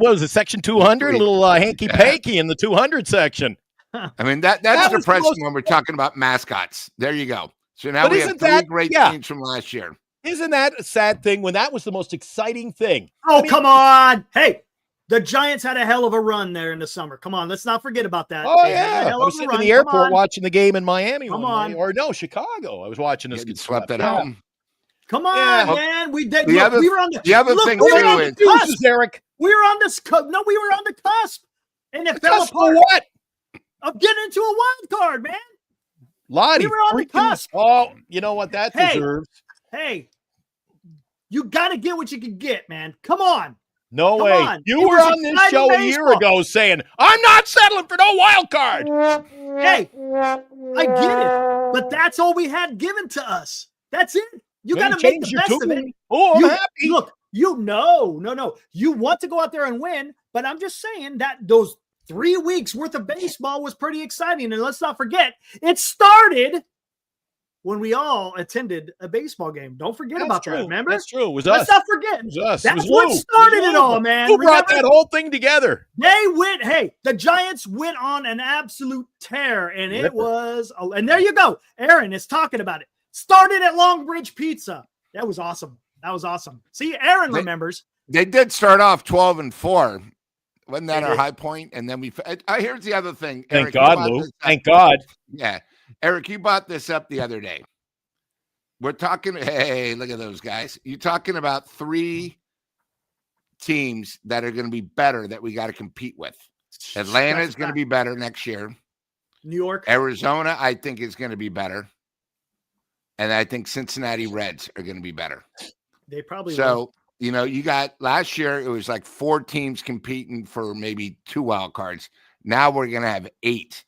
what was it, section 200? A little hanky-panky in the 200 section. I mean, that's depressing when we're talking about mascots. There you go. So now we have three great teams from last year. Isn't that a sad thing when that was the most exciting thing? Oh, come on. Hey, the Giants had a hell of a run there in the summer. Come on, let's not forget about that. Oh, yeah. I was sitting in the airport watching the game in Miami. Chicago. I was watching this. Get swept at home. Come on, man. We were on the cusp, Eric. We were on this no, we were on the cusp. And it fell apart. What? Of getting into a wild card, man. Lottie, we were on the cusp. Oh, you know what that deserves? Hey, you got to get what you can get, man. Come on. No way. You were on this show a year ago saying, I'm not settling for no wild card. Hey, I get it. But that's all we had given to us. That's it. You got to make the best of it. Oh, I'm happy. Look, no. You want to go out there and win, but I'm just saying that those 3 weeks worth of baseball was pretty exciting. And let's not forget, it started when we all attended a baseball game. Don't forget about that, remember? That's true. It was us. Let's not forget. It was us. That's what started it all, man. Who brought that whole thing together? The Giants went on an absolute tear, and it was, and there you go. Aaron is talking about it. Started at Long Bridge Pizza. That was awesome. See, Aaron remembers. They did start off 12-4. Wasn't that our high point? And then here's the other thing. Thank God, Lou. Thank God. Yeah. Eric, you brought this up the other day. We're talking, hey, look at those guys. You're talking about 3 teams that are going to be better that we got to compete with. Atlanta is going to be better next year. New York. Arizona, I think, is going to be better. And I think Cincinnati Reds are going to be better. They probably will. You got last year, it was like 4 teams competing for maybe 2 wild cards. Now we're going to have 8.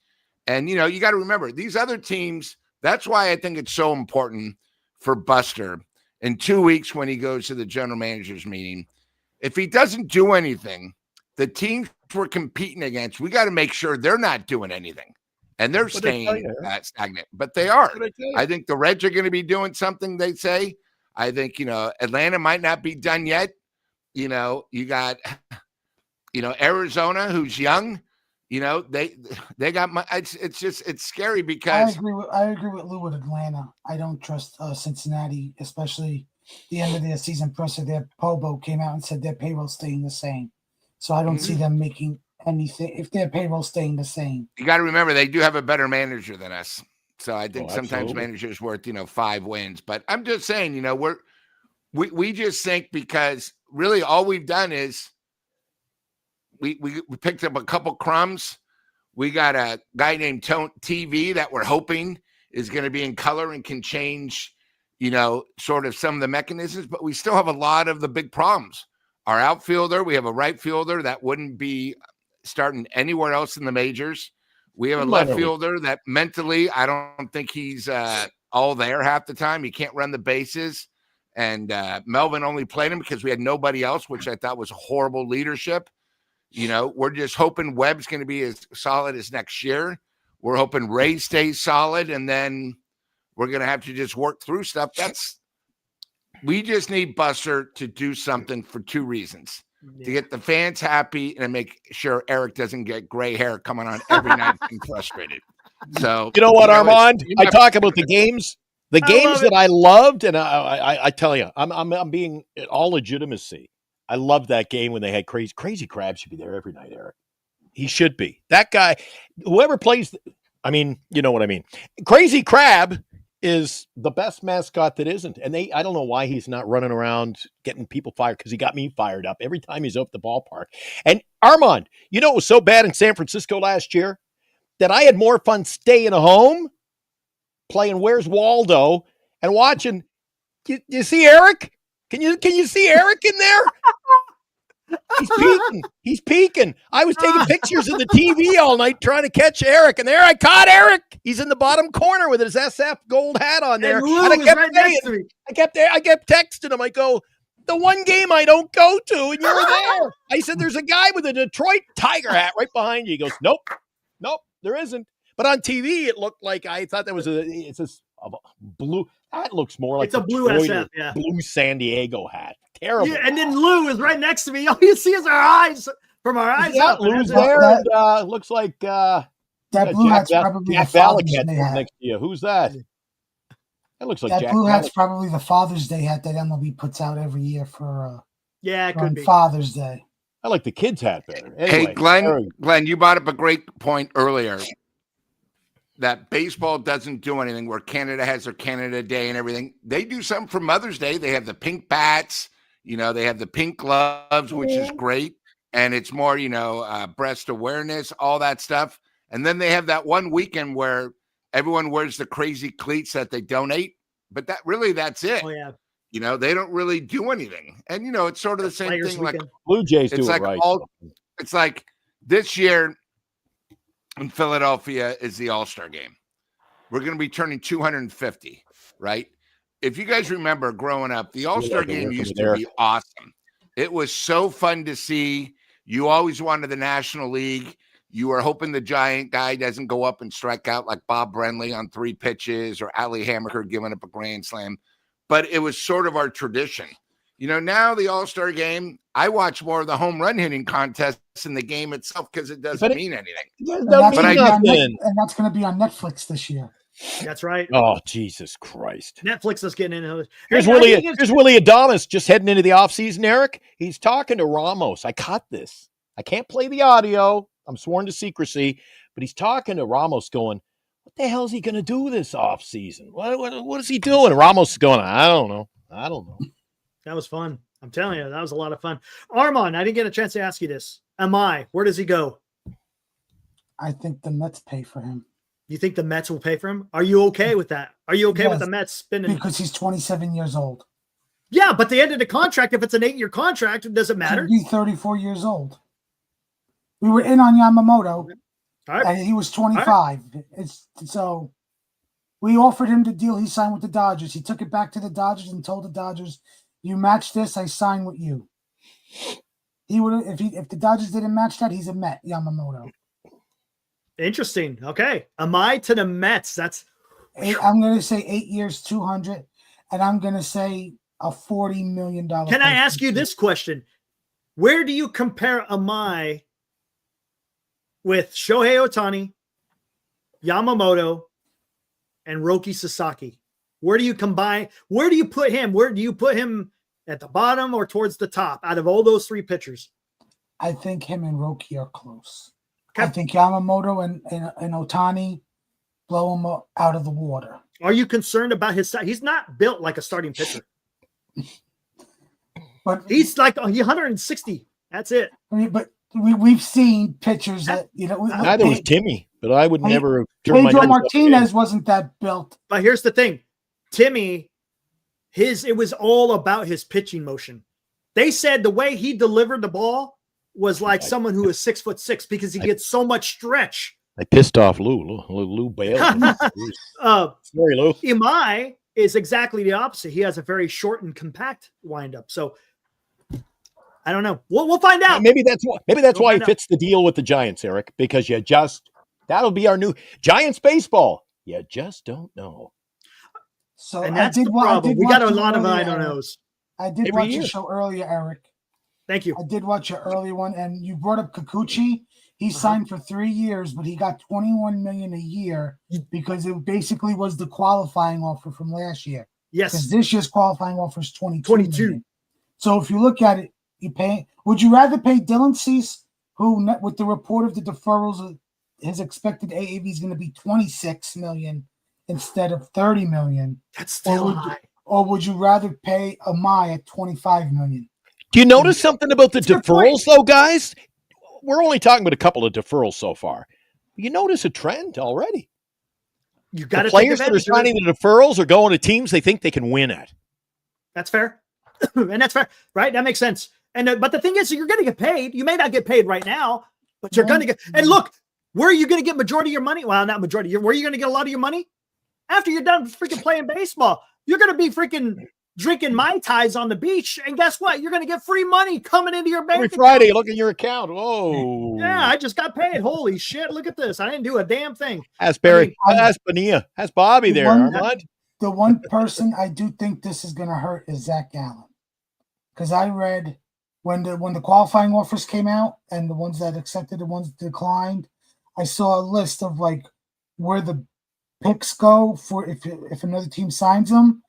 And, you got to remember these other teams. That's why I think it's so important for Buster in 2 weeks when he goes to the general manager's meeting. If he doesn't do anything, the teams we're competing against, we got to make sure they're not doing anything. And they're staying stagnant. But they are. I think the Reds are going to be doing something, they say. I think, Atlanta might not be done yet. You got, Arizona, who's young. They got my. It's scary because I agree with Lou with Atlanta. I don't trust Cincinnati, especially the end of their season presser. Their Pobo came out and said their payroll's staying the same. So I don't see them making anything if their payroll's staying the same. You got to remember they do have a better manager than us. So I think sometimes managers worth 5 wins. But I'm just saying, we just think because really all we've done is we picked up a couple crumbs. We got a guy named TV that we're hoping is going to be in color and can change, sort of some of the mechanisms. But we still have a lot of the big problems. Our outfielder, we have a right fielder that wouldn't be starting anywhere else in the majors. We have a left fielder that mentally, I don't think he's all there half the time. He can't run the bases. And Melvin only played him because we had nobody else, which I thought was horrible leadership. We're just hoping Webb's going to be as solid as next year. We're hoping Ray stays solid, and then we're going to have to just work through stuff. We just need Buster to do something for 2 reasons. to get the fans happy and make sure Eric doesn't get gray hair coming on every night and frustrated. So You know what, Armand? I talk about the games that I loved, and I tell you, I'm being in all legitimacy. I loved that game when they had Crazy Crab should be there every night, Eric. He should be. That guy, whoever plays, I mean, you know what I mean. Crazy Crab is the best mascot that isn't. And I don't know why he's not running around getting people fired, because he got me fired up every time he's up the ballpark. And Armand, you know, it was so bad in San Francisco last year that I had more fun staying home playing Where's Waldo and watching. You see Eric? Can you see Eric in there? He's peeking. I was taking pictures of the TV all night trying to catch Eric, and there I caught Eric. He's in the bottom corner with his SF gold hat on there. And I kept texting him. I go, the one game I don't go to, and you're there. I said, there's a guy with a Detroit Tiger hat right behind you. He goes, nope, there isn't. But on TV, it looked like, I thought that was a blue. That looks more like it's a blue SF, blue San Diego hat. Terrible. Yeah, and then Lou is right next to me. All you see is our eyes from our eyes. Yeah, Lou's there. And, looks like that blue hat's probably the Father's Day hat next to you. Who's that? That looks like that blue hat's probably the Father's Day hat that MLB puts out every year for it could be Father's Day. I like the kids' hat better. Anyway, hey, Glenn, you brought up a great point earlier. That baseball doesn't do anything where Canada has their Canada Day and everything. They do something for Mother's Day. They have the pink bats, they have the pink gloves, which is great. And it's more, breast awareness, all that stuff. And then they have that one weekend where everyone wears the crazy cleats that they donate. But that's it. Oh, yeah. They don't really do anything. And, it's sort of the same thing. Like Blue Jays do it right. It's like this year, in Philadelphia is the All-Star game. We're going to be turning 250, right? If you guys remember growing up, the All-Star game used to be awesome. It was so fun to see. You always wanted the National League. You were hoping the giant guy doesn't go up and strike out like Bob Brenly on 3 pitches or Ali Hammaker giving up a grand slam. But it was sort of our tradition. Now the All-Star game, I watch more of the home run hitting contests in the game itself because it doesn't mean anything. And that's going to be on Netflix this year. That's right. Oh, Jesus Christ. Netflix is getting in. Here's Willie Adames just heading into the offseason, Eric. He's talking to Ramos. I caught this. I can't play the audio. I'm sworn to secrecy. But he's talking to Ramos going, what the hell is he going to do this offseason? What is he doing? And Ramos is going, I don't know. That was fun. I'm telling you, that was a lot of fun. Armand, I didn't get a chance to ask you this. Imai, where does he go? I think the Mets pay for him. You think the Mets will pay for him? Are you okay with that? Are you okay with the Mets spending? Because he's 27 years old. Yeah, but the end of the contract, if it's an 8-year contract, does it matter? He's 34 years old. We were in on Yamamoto, right. And he was 25. Right. So we offered him the deal. He signed with the Dodgers. He took it back to the Dodgers and told the Dodgers, you match this, I sign with you. He would if the Dodgers didn't match that, he's a Met, Yamamoto. Interesting. Okay. Imai to the Mets. I'm going to say 8 years, 200, and I'm going to say a $40 million. Can I ask you this question? Where do you compare Imai with Shohei Ohtani, Yamamoto, and Roki Sasaki? Where do you combine? Where do you put him? Where do you put him at the bottom or towards the top out of all those 3 pitchers? I think him and Roki are close. Okay. I think Yamamoto and Ohtani blow him out of the water. Are you concerned about his size? He's not built like a starting pitcher. But he's like 160. That's it. But we've seen pitchers that neither was Timmy, but I would never. Pedro Martinez wasn't that built. But here's the thing, Timmy, it was all about his pitching motion. They said the way he delivered the ball was like someone who is 6'6" because he gets so much stretch. I pissed off Lou Bailey. Sorry, Lou. Imai is exactly the opposite. He has a very short and compact windup. So I don't know. We'll find out. Maybe that's why he fits the deal with the Giants, Eric, because that'll be our new Giants baseball. You just don't know. So and that's the problem. We got a lot of I don't knows. I did watch a show earlier, Eric. Thank you. I did watch your early one, and you brought up Kikuchi. He signed for 3 years, but he got $21 million a year because it basically was the qualifying offer from last year. Yes. Because this year's qualifying offer is 22 million. 22. So if you look at it, you pay. Would you rather pay Dylan Cease, who with the report of the deferrals, his expected AAV is going to be 26 million instead of 30 million? That's still high. Or would you rather pay Imai at 25 million? Do you notice something about the deferrals, though, guys? We're only talking about a couple of deferrals so far. You notice a trend already. You got to players that are signing the deferrals are going to teams they think they can win at. That's fair. And that's fair, right? That makes sense. And but the thing is, you're going to get paid. You may not get paid right now, but you're going to get. And look, where are you going to get majority of your money? Well, not majority. Where are you going to get a lot of your money? After you're done freaking playing baseball, you're going to be freaking drinking Mai Tais on the beach. And guess what? You're going to get free money coming into your bank Every account. Friday, look at your account. Whoa. Yeah, I just got paid. Holy shit. Look at this. I didn't do a damn thing. Ask Barry. Ask Bonilla. Ask Bobby there. The one person I do think this is going to hurt is Zach Gallen. Because I read when the qualifying offers came out and the ones that accepted, the ones that declined, I saw a list of like where the picks go for if another team signs them.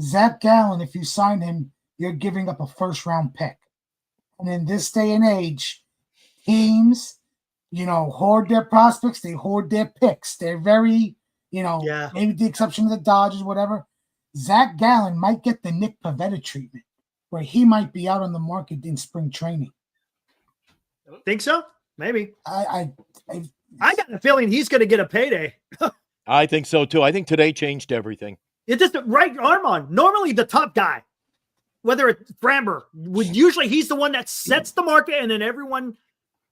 Zach Gallen, if you sign him, you're giving up a first-round pick. And in this day and age, teams, hoard their prospects, they hoard their picks. They're very, maybe the exception of the Dodgers, whatever. Zach Gallen might get the Nick Pivetta treatment, where he might be out on the market in spring training. Think so? Maybe. I got a feeling he's going to get a payday. I think so, too. I think today changed everything. It's just right arm on. Normally the top guy, whether it's Framber, usually he's the one that sets the market and then everyone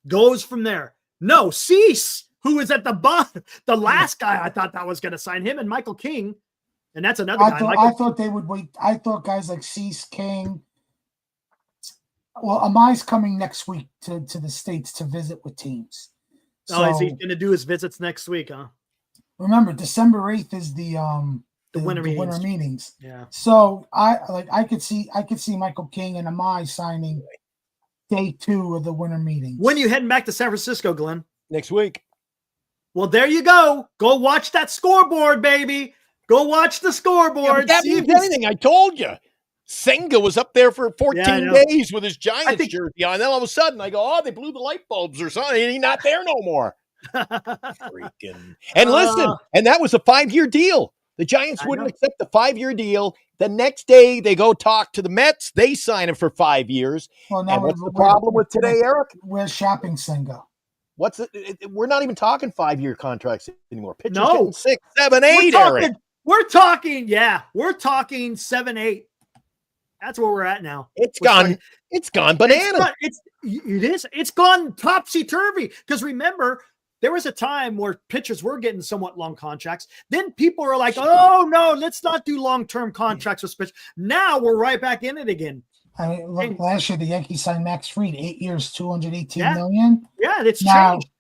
goes from there. No, Cease, who is at the bottom, the last guy I thought that was going to sign him, and Michael King, and that's another guy. I thought they would wait. I thought guys like Cease, King. Well, Amai's coming next week to the States to visit with teams. So, is he going to do his visits next week, huh? Remember, December 8th is the winter meetings. Yeah. So I could see Michael King and Imai signing day 2 of the winter meetings. When are you heading back to San Francisco, Glenn? Next week. Well, there you go. Go watch that scoreboard, baby. Go watch the scoreboard. Yeah, that means anything. I told you. Senga was up there for 14 days with his Giants jersey on. And then all of a sudden, I go, they blew the light bulbs or something. And he's not there no more. Freaking. And listen, and that was a 5-year deal. The Giants wouldn't accept the 5-year deal. The next day, they go talk to the Mets. They sign him for 5 years. Well, now and what's the problem with today, Eric? Where's shopping Senga? We're not even talking 5-year contracts anymore. Pitchers getting 6, 7, 8, Eric. We're talking 7, 8. That's where we're at now. It's gone bananas. It's gone topsy-turvy. Because remember, there was a time where pitchers were getting somewhat long contracts. Then people are like, oh, no, let's not do long-term contracts with pitchers. Now we're right back in it again. I mean, look, last year the Yankees signed Max Fried, 8 years, $218 million. Yeah, it's now, changed.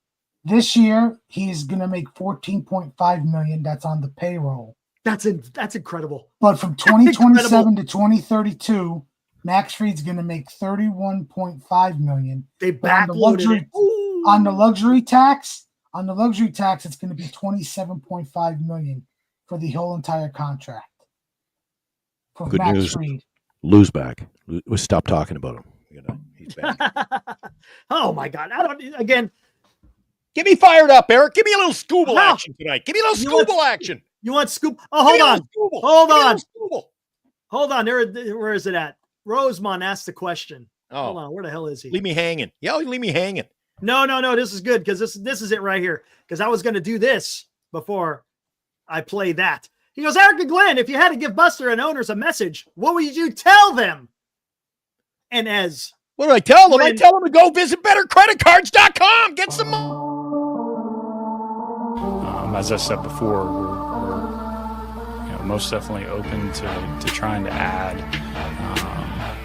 This year, he's going to make $14.5 million. That's on the payroll. That's incredible. But from 2027 to 2032, Max Fried's going to make $31.5 million. They backloaded on the luxury tax. On the luxury tax, it's going to be $27.5 million for the whole entire contract. For Good Max news. Fried. Lose back. We'll stop talking about him. He's back. Oh my God! Again. Get me fired up, Eric. Give me a little Scooble action tonight. Give me a little Scooble action. You want scoop? Oh, hold on. Where is it at? Rosemont asked the question. Oh, hold on. Where the hell is he? Leave me hanging. Yeah, leave me hanging. No. This is good because this is it right here. Because I was going to do this before I play that. He goes, Eric and Glenn, if you had to give Buster and owners a message, what would you tell them? And what do I tell them? I tell them to go visit bettercreditcards.com. Get some money. As I said before, we're most definitely open to trying to add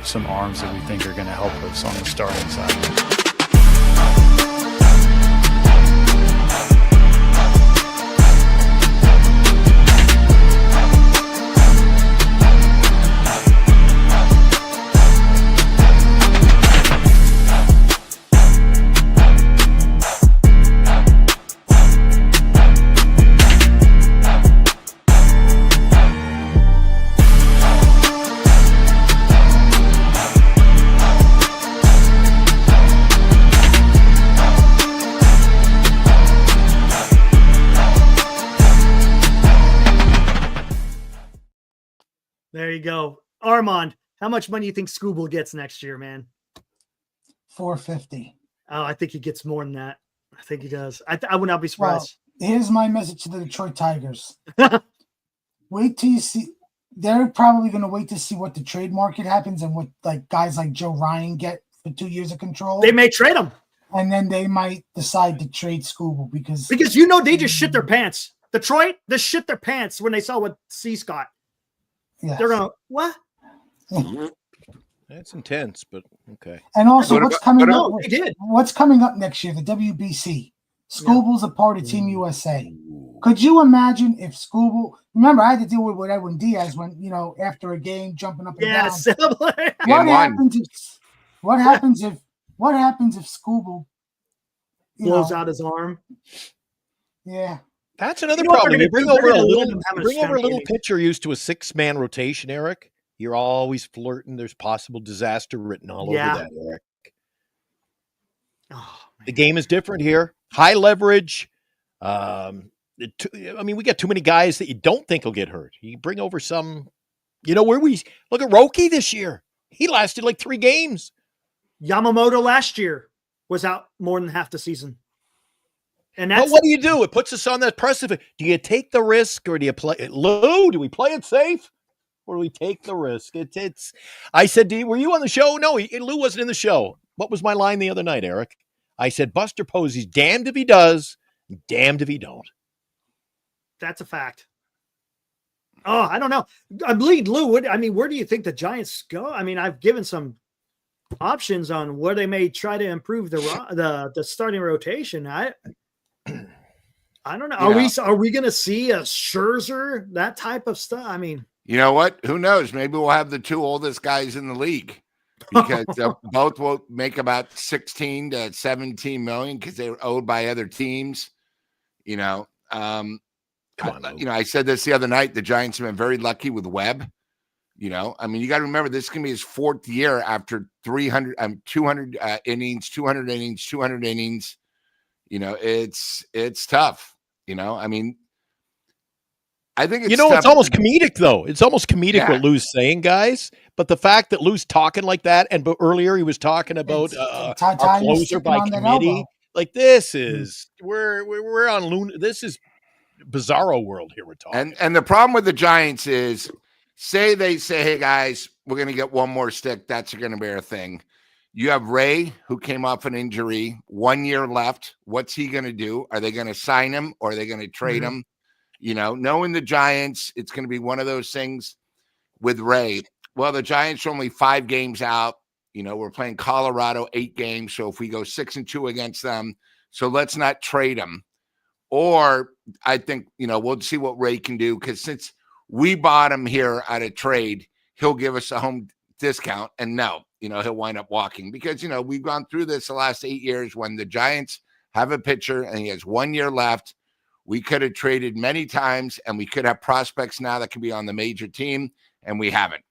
some arms that we think are going to help us on the starting side. you go. Armand, how much money do you think Scooble gets next year, man? $450. Oh, I think he gets more than that. I think he does. I would not be surprised. Well, here's my message to the Detroit Tigers. Wait till you see. They're probably going to wait to see what the trade market happens and what like guys like Joe Ryan get for 2 years of control. They may trade him. And then they might decide to trade Scooble because they just shit their pants. Detroit, they shit their pants when they saw what Cease got. Yes. They're going, what? That's intense, but okay. And also, what's coming up? They did. What's coming up next year? The WBC. Scooble's a part of Team USA. Could you imagine if Scooble? Remember, I had to deal with Edwin Diaz when after a game, jumping up and down. What happens if Scooble blows out his arm? Yeah. That's another problem. You bring over a little pitcher used to a 6-man rotation, Eric. You're always flirting. There's possible disaster written all over that, Eric. Oh, the game is different here. High leverage. We got too many guys that you don't think will get hurt. You bring over some, where we look at Roki this year. He lasted like 3 games. Yamamoto last year was out more than half the season. And that's, but what do? It puts us on that precipice. Do you take the risk or do you play it? Lou, do we play it safe or do we take the risk? It's. I said, were you on the show? No, Lou wasn't in the show. What was my line the other night, Eric? I said, Buster Posey's damned if he does, damned if he don't. That's a fact. Oh, I don't know. I believe Lou. Where do you think the Giants go? I mean, I've given some options on where they may try to improve the starting rotation. I don't know. Are we going to see a Scherzer, that type of stuff? I mean, you know what? Who knows? Maybe we'll have the 2 oldest guys in the league because both will make about 16 to 17 million because they were owed by other teams. I said this the other night. The Giants have been very lucky with Webb. You got to remember this is going to be his 4th year after 200 innings, 200 innings. It's tough. I think it's tough. It's almost comedic though. It's almost comedic what Lou's saying, guys. But the fact that Lou's talking like that, and earlier he was talking about our closer by committee. Like this is we're on Luna. This is bizarro world here we're talking. And the problem with the Giants is they say, hey guys, we're going to get one more stick. That's going to be our thing. You have Ray, who came off an injury, 1 year left. What's he going to do? Are they going to sign him or are they going to trade him? Knowing the Giants, it's going to be one of those things with Ray. Well, the Giants are only 5 games out. We're playing Colorado 8 games. So if we go 6-2 against them, so let's not trade him. Or I think, we'll see what Ray can do because since we bought him here at a trade, he'll give us a home discount. And no, he'll wind up walking because, we've gone through this the last 8 years when the Giants have a pitcher and he has 1 year left. We could have traded many times and we could have prospects now that can be on the major team and we haven't.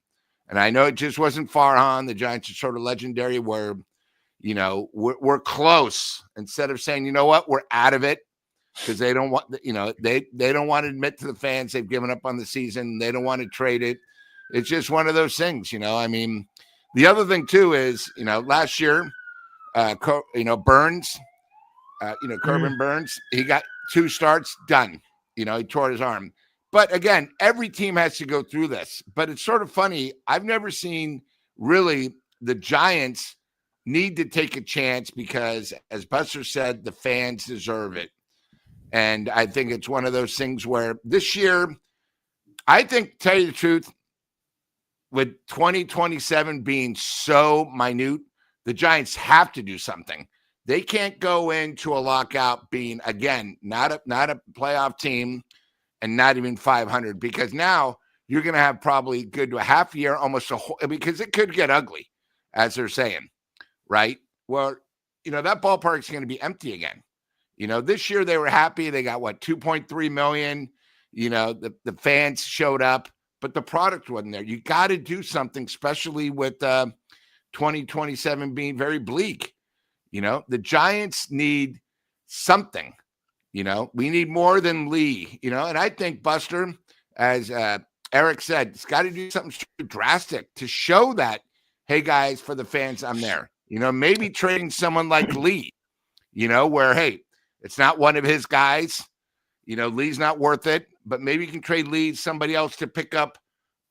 And I know it just wasn't far on. The Giants are sort of legendary where, we're close instead of saying, you know what, we're out of it. Because they don't want, they don't want to admit to the fans they've given up on the season. They don't want to trade it. It's just one of those things, The other thing too is, last year, Burns, Corbin Burns, he got 2 starts done. He tore his arm. But again, every team has to go through this. But it's sort of funny. I've never seen really the Giants need to take a chance because, as Buster said, the fans deserve it. And I think it's one of those things where this year, I think, tell you the truth, with 2027 being so minute, the Giants have to do something. They can't go into a lockout being, again, not a playoff team and not even 500 because now you're going to have probably good to a half year, almost a whole, because it could get ugly, as they're saying, right? Well, that ballpark's going to be empty again. This year they were happy. They got 2.3 million. The fans showed up, but the product wasn't there. You got to do something, especially with 2027 being very bleak. The Giants need something. We need more than Lee. And I think Buster, as Eric said, it's got to do something drastic to show that, hey, guys, for the fans, I'm there. Maybe trading someone like Lee, where, hey, it's not one of his guys. Lee's not worth it, but maybe you can trade Lee somebody else to pick up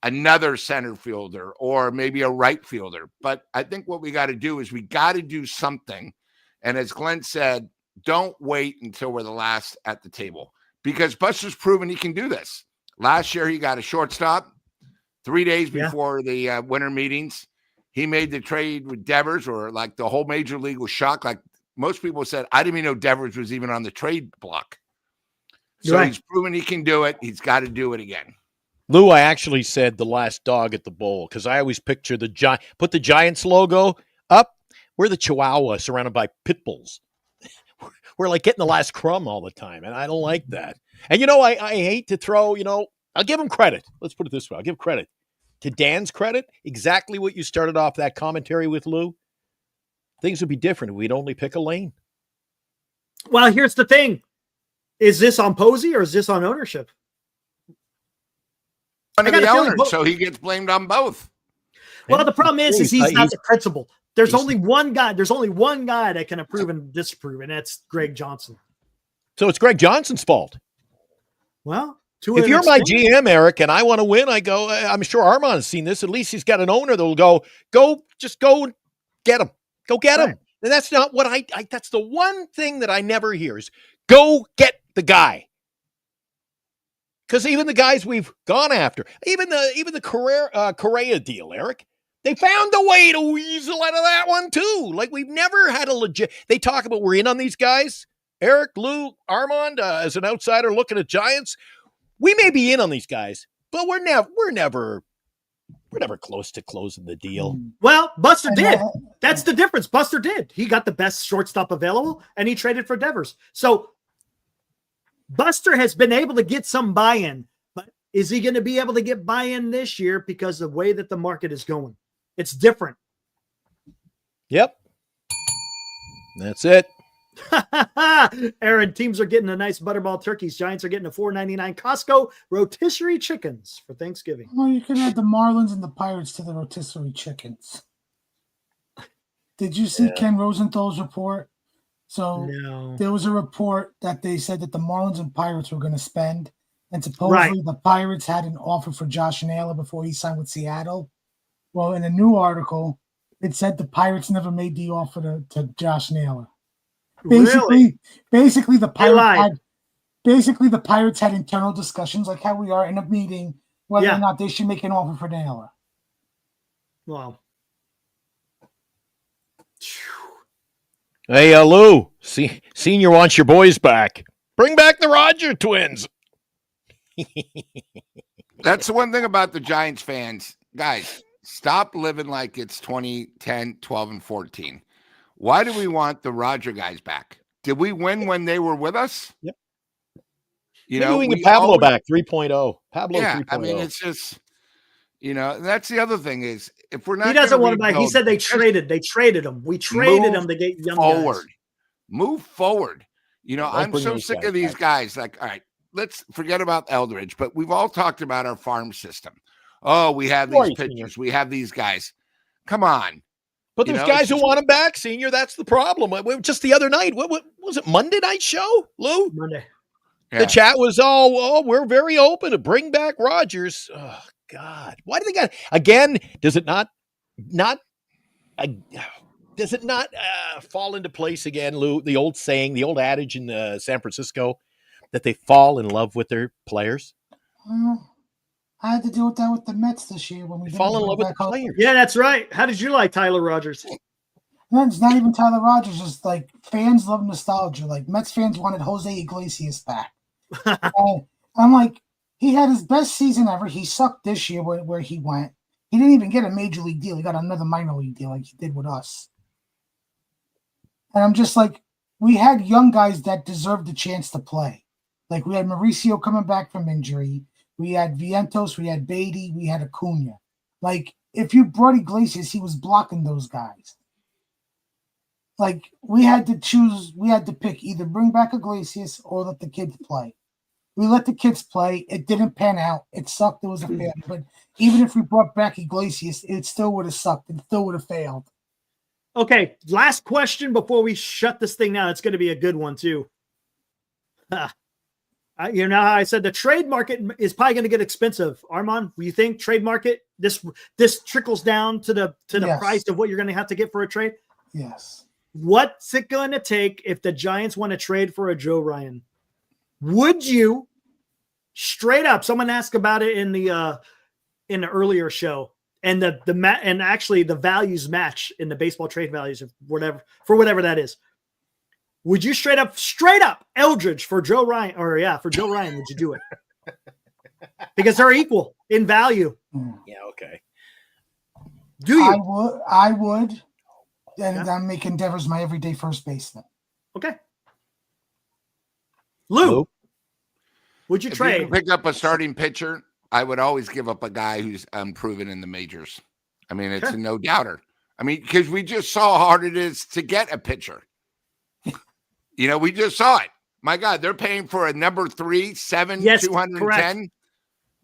another center fielder or maybe a right fielder. But I think what we got to do is we got to do something. And as Glenn said, don't wait until we're the last at the table, because Buster's proven he can do this. Last year, he got a shortstop 3 days before the winter meetings. He made the trade with Devers, or like the whole major league was shocked. Like most people said, I didn't even know Devers was even on the trade block. So he's proven he can do it. He's got to do it again. Lou, I actually said the last dog at the bowl because I always picture put the Giants logo up. We're the Chihuahua surrounded by pit bulls. We're like getting the last crumb all the time, and I don't like that. And, I hate to throw, I'll give him credit. Let's put it this way. I'll give credit. To Dan's credit, exactly what you started off that commentary with, Lou. Things would be different if we'd only pick a lane. Well, here's the thing. Is this on Posey or is this on ownership? One of the owners, so he gets blamed on both. Well, the problem is he's not the principal. There's only one guy. There's only one guy that can approve and disapprove, and that's Greg Johnson. So it's Greg Johnson's fault. Well, if you're my GM, Eric, and I want to win, I go, I'm sure Armand has seen this. At least he's got an owner that will go get him. Go get him. And that's not what that's the one thing that I never hear is go get the guy. Because even the guys we've gone after, even the Correa deal, Eric, they found a way to weasel out of that one too. Like we've never had a legit. They talk about we're in on these guys. Eric, Lou, Armand, as an outsider looking at Giants, we may be in on these guys, but we're never close to closing the deal. Well, Buster did. That's the difference. Buster did. He got the best shortstop available, and he traded for Devers. So Buster has been able to get some buy-in, but is he going to be able to get buy-in this year because of the way that the market is going? It's different. Yep. That's it. Aaron, teams are getting a nice butterball turkeys. Giants are getting a $4.99 Costco rotisserie chickens for Thanksgiving. Well, you can add the Marlins and the Pirates to the rotisserie chickens. Did you see Ken Rosenthal's report? So there was a report that they said that the Marlins and Pirates were going to spend, and supposedly the Pirates had an offer for Josh Naylor before he signed with Seattle. Well, in a new article, it said the Pirates never made the offer to Josh Naylor. Basically, the Pirates had internal discussions like how we are in a meeting whether or not they should make an offer for Naylor. Wow. Hey, Lou, Senior wants your boys back. Bring back the Roger twins. That's the one thing about the Giants fans. Guys, stop living like it's 2010, 12, and 14. Why do we want the Roger guys back? Did we win when they were with us? Yep. Maybe we get Pablo back 3.0. Pablo 3.0. I mean, it's just, that's the other thing is if we're not. He doesn't want to back. He said they traded him. We traded him to get young guys. Move forward. I'm so sick of these guys. Like, all right, let's forget about Eldridge, but we've all talked about our farm system. Oh, we have these pitchers. We have these guys. Come on. But there's guys who want him back, Senior. That's the problem. Just the other night, what was it, Monday night show, Lou? Monday. Yeah. The chat was we're very open to bring back Rogers. Oh, God. Why do they got – again, does it not fall into place again, Lou? The old saying, the old adage in San Francisco that they fall in love with their players? I had to deal with that with the Mets this year when we fall in love with the players. Yeah, that's right. How did you like Tyler Rogers? No, it's not even Tyler Rogers. It's like fans love nostalgia. Like Mets fans wanted Jose Iglesias back. I'm like, he had his best season ever. He sucked this year where he went. He didn't even get a major league deal. He got another minor league deal like he did with us. And I'm just like, we had young guys that deserved the chance to play. Like we had Mauricio coming back from injury. We had Vientos, we had Beatty, we had Acuna. Like, if you brought Iglesias, he was blocking those guys. Like, we had to pick either bring back Iglesias or let the kids play. We let the kids play. It didn't pan out. It sucked. It was a failure. But even if we brought back Iglesias, it still would have sucked. It still would have failed. Okay, last question before we shut this thing down. It's going to be a good one too. You know how I said the trade market is probably going to get expensive. Armand, do you think trade market this trickles down to the Yes. price of what you're going to have to get for a trade? Yes. What's it going to take if the Giants want to trade for a Joe Ryan? Would you straight up? Someone asked about it in the earlier show, and and actually the values match in the baseball trade values of whatever that is. Would you straight up Eldridge for Joe Ryan, for Joe Ryan? Would you do it? Because they're equal in value. Yeah, okay. Do you? I would. And I'm making Devers my everyday first baseman. Okay. Lou, would you If trade? you can pick up a starting pitcher, I would always give up a guy who's unproven in the majors. I mean, it's a no doubter. I mean, because we just saw how hard it is to get a pitcher. We just saw it. My God, they're paying for a number 3, 7, Yes, 210. correct.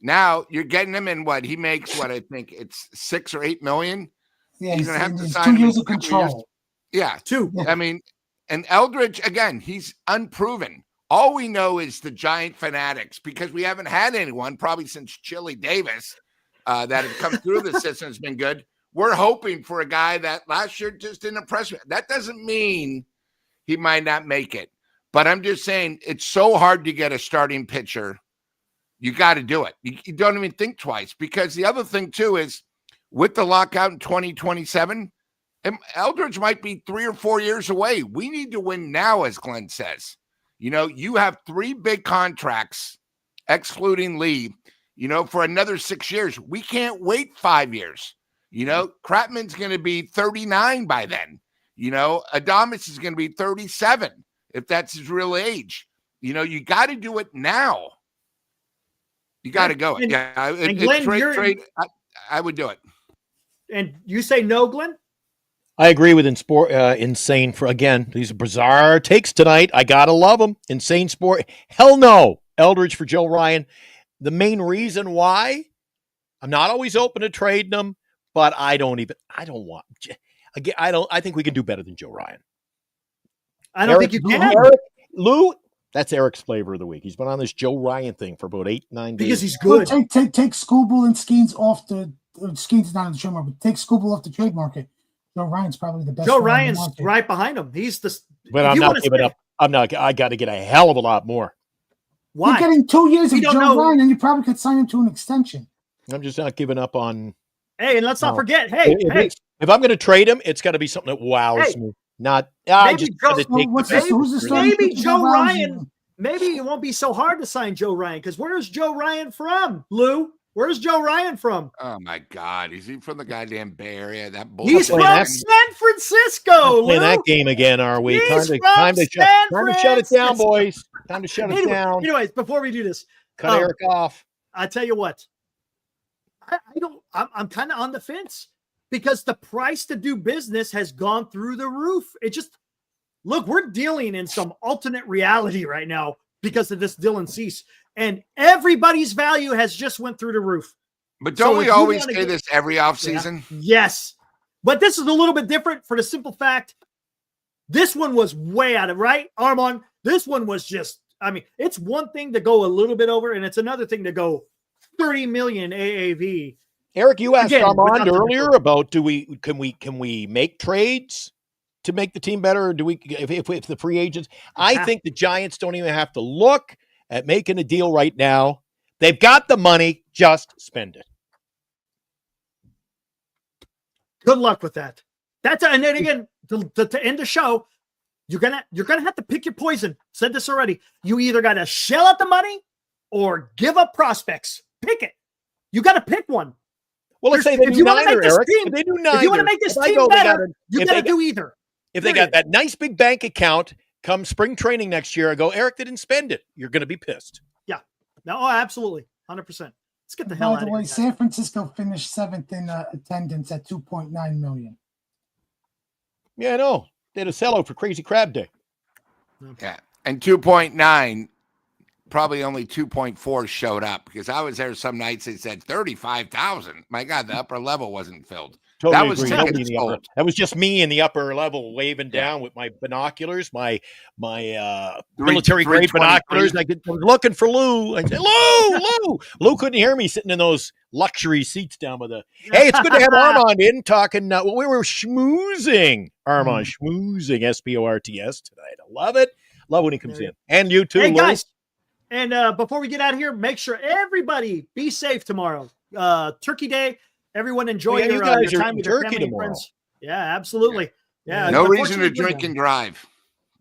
Now you're getting him in what he makes. What I think it's 6 or 8 million. Yeah, He's gonna have to he's sign 2 him in years of 2 years. control. Yeah, 2. I mean, and Eldridge again, he's unproven. All we know is the Giant fanatics because we haven't had anyone probably since Chili Davis that have come through the system has been good. We're hoping for a guy that last year just didn't impress me. That doesn't mean he might not make it, but I'm just saying it's so hard to get a starting pitcher. You got to do it. You don't even think twice because the other thing too is with the lockout in 2027, Eldridge might be 3 or 4 years away. We need to win now, as Glenn says. You have 3 big contracts, excluding Lee, for another 6 years. We can't wait 5 years. Kratman's going to be 39 by then. Adames is going to be 37 if that's his real age. You got to do it now. You got to go. And Glenn, trade. I would do it. And you say no, Glenn? I agree with Insane for, again, these are bizarre takes tonight. I got to love them. Insane Sport. Hell no. Eldridge for Joe Ryan. The main reason why I'm not always open to trading them, but I think we can do better than Joe Ryan. I don't think you can. Lou, that's Eric's flavor of the week. He's been on this Joe Ryan thing for about 8-9 days. Because he's good. Take Skubal and Skeens off the Skeens not on the trade market. Take Skubal off the trade market. Joe Ryan's probably the best. Joe Ryan's right behind him. He's the. But I'm not giving up. I got to get a hell of a lot more. Why? You're getting 2 years of Joe Ryan, and you probably could sign him to an extension. I'm just not giving up on. Hey, and let's not forget. Hey, if I'm going to trade him, it's got to be something that wows me. Not. Maybe Joe Ryan. Maybe it won't be so hard to sign Joe Ryan because where's Joe Ryan from, Lou? Where's Joe Ryan from? Oh my God, is he from the goddamn Bay Area? That he's from San Francisco. Playing that game again, are we? Time to shut it down, boys. Time to shut it down. Anyways, before we do this, cut Eric off. I tell you what, I'm kind of on the fence because the price to do business has gone through the roof. It just look, we're dealing in some alternate reality right now because of this Dylan Cease. And everybody's value has just went through the roof. But don't we always say this every offseason? Yeah. Yes. But this is a little bit different for the simple fact this one was way out of right, Armand. This one was just, it's one thing to go a little bit over, and it's another thing to go 30 million AAV. Eric, you asked Armand earlier about can we make trades to make the team better, or do we if the free agents? I think the Giants don't even have to look at making a deal right now. They've got the money, just spend it. Good luck with that. And then again, to end the show, you're gonna have to pick your poison. Said this already. You either gotta shell out the money or give up prospects. Pick it. You gotta pick one. Well, let's say they do neither, Eric. If you want to make this team better, you gotta do either. If they got that nice big bank account come spring training next year, I go, Eric, they didn't spend it. You're going to be pissed. Yeah. No, absolutely. 100%. Let's get the hell out of here. By the way, San Francisco finished 7th in attendance at 2.9 million. Yeah, I know. They had a sellout for Crazy Crab Day. Yeah. And 2.9 probably only 2.4 showed up because I was there some nights. They said 35,000. My God, the upper level wasn't filled. Totally That was agree. Nobody tickets in the upper, sold. that was just me in the upper level waving down with my binoculars, my military grade 323. binoculars. I was looking for Lou. I said, Lou. Lou couldn't hear me sitting in those luxury seats down with the. Hey, it's good to have Armand in talking. We were schmoozing, Armand schmoozing SPORTS tonight. I love it. Love when he comes in, and you too, Hey Lou. guys, and before we get out of here, make sure everybody be safe tomorrow. Turkey Day. Everyone enjoy Oh, yeah, you your guys are time in with your Turkey family and tomorrow. friends. Yeah, absolutely. Yeah, No reason to unfortunately, drink and drive.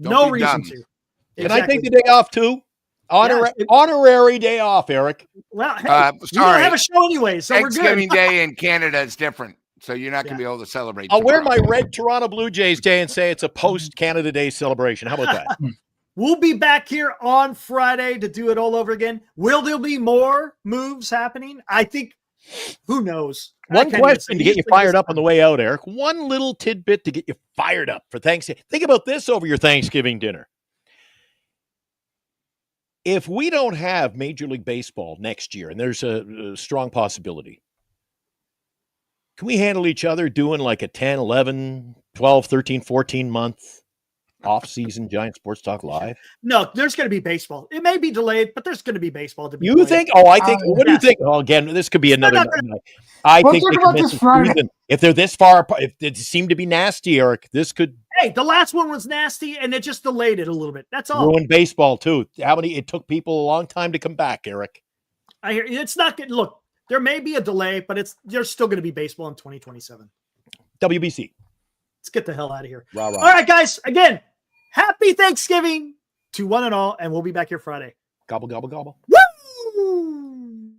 Don't no be reason dumb. to. Can I take the day off too? Honorary day off, Eric. Well, hey, we don't sorry. have a show anyway, so we're Thanksgiving good. Day in Canada is different, so you're not going to be able to celebrate. I'll wear tomorrow. my red Toronto Blue Jays day and say it's a post-Canada Day celebration. How about that? We'll be back here on Friday to do it all over again. Will there be more moves happening? I think, who knows? One question to get you fired up on the way out, Eric. One little tidbit to get you fired up for Thanksgiving. Think about this over your Thanksgiving dinner. If we don't have Major League Baseball next year, and there's a strong possibility, can we handle each other doing like a 10, 11, 12, 13, 14 month off-season Giant Sports Talk Live? No, there's going to be baseball. It may be delayed, but there's going to be baseball to be You played. think? Oh, I think. What do you yes. think? Oh, again, this could be another. not gonna- I We'll think talk they about could this miss the Friday. season. If they're this far apart, if they seem to be nasty, Eric, this could Hey, the last one was nasty, and it just delayed it a little bit. That's all. ruin baseball too. It took people a long time to come back, Eric. I hear it's not good. Look, there may be a delay, but there's still going to be baseball in 2027. WBC. Let's get the hell out of here. Rah, rah. All right, guys. Again, happy Thanksgiving to one and all, and we'll be back here Friday. Gobble, gobble, gobble. Woo!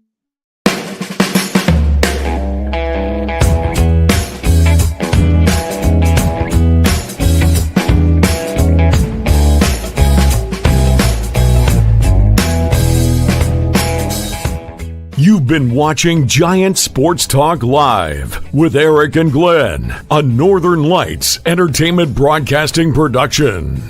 You've been watching Giant Sports Talk Live with Eric and Glenn, a Northern Lights Entertainment Broadcasting production.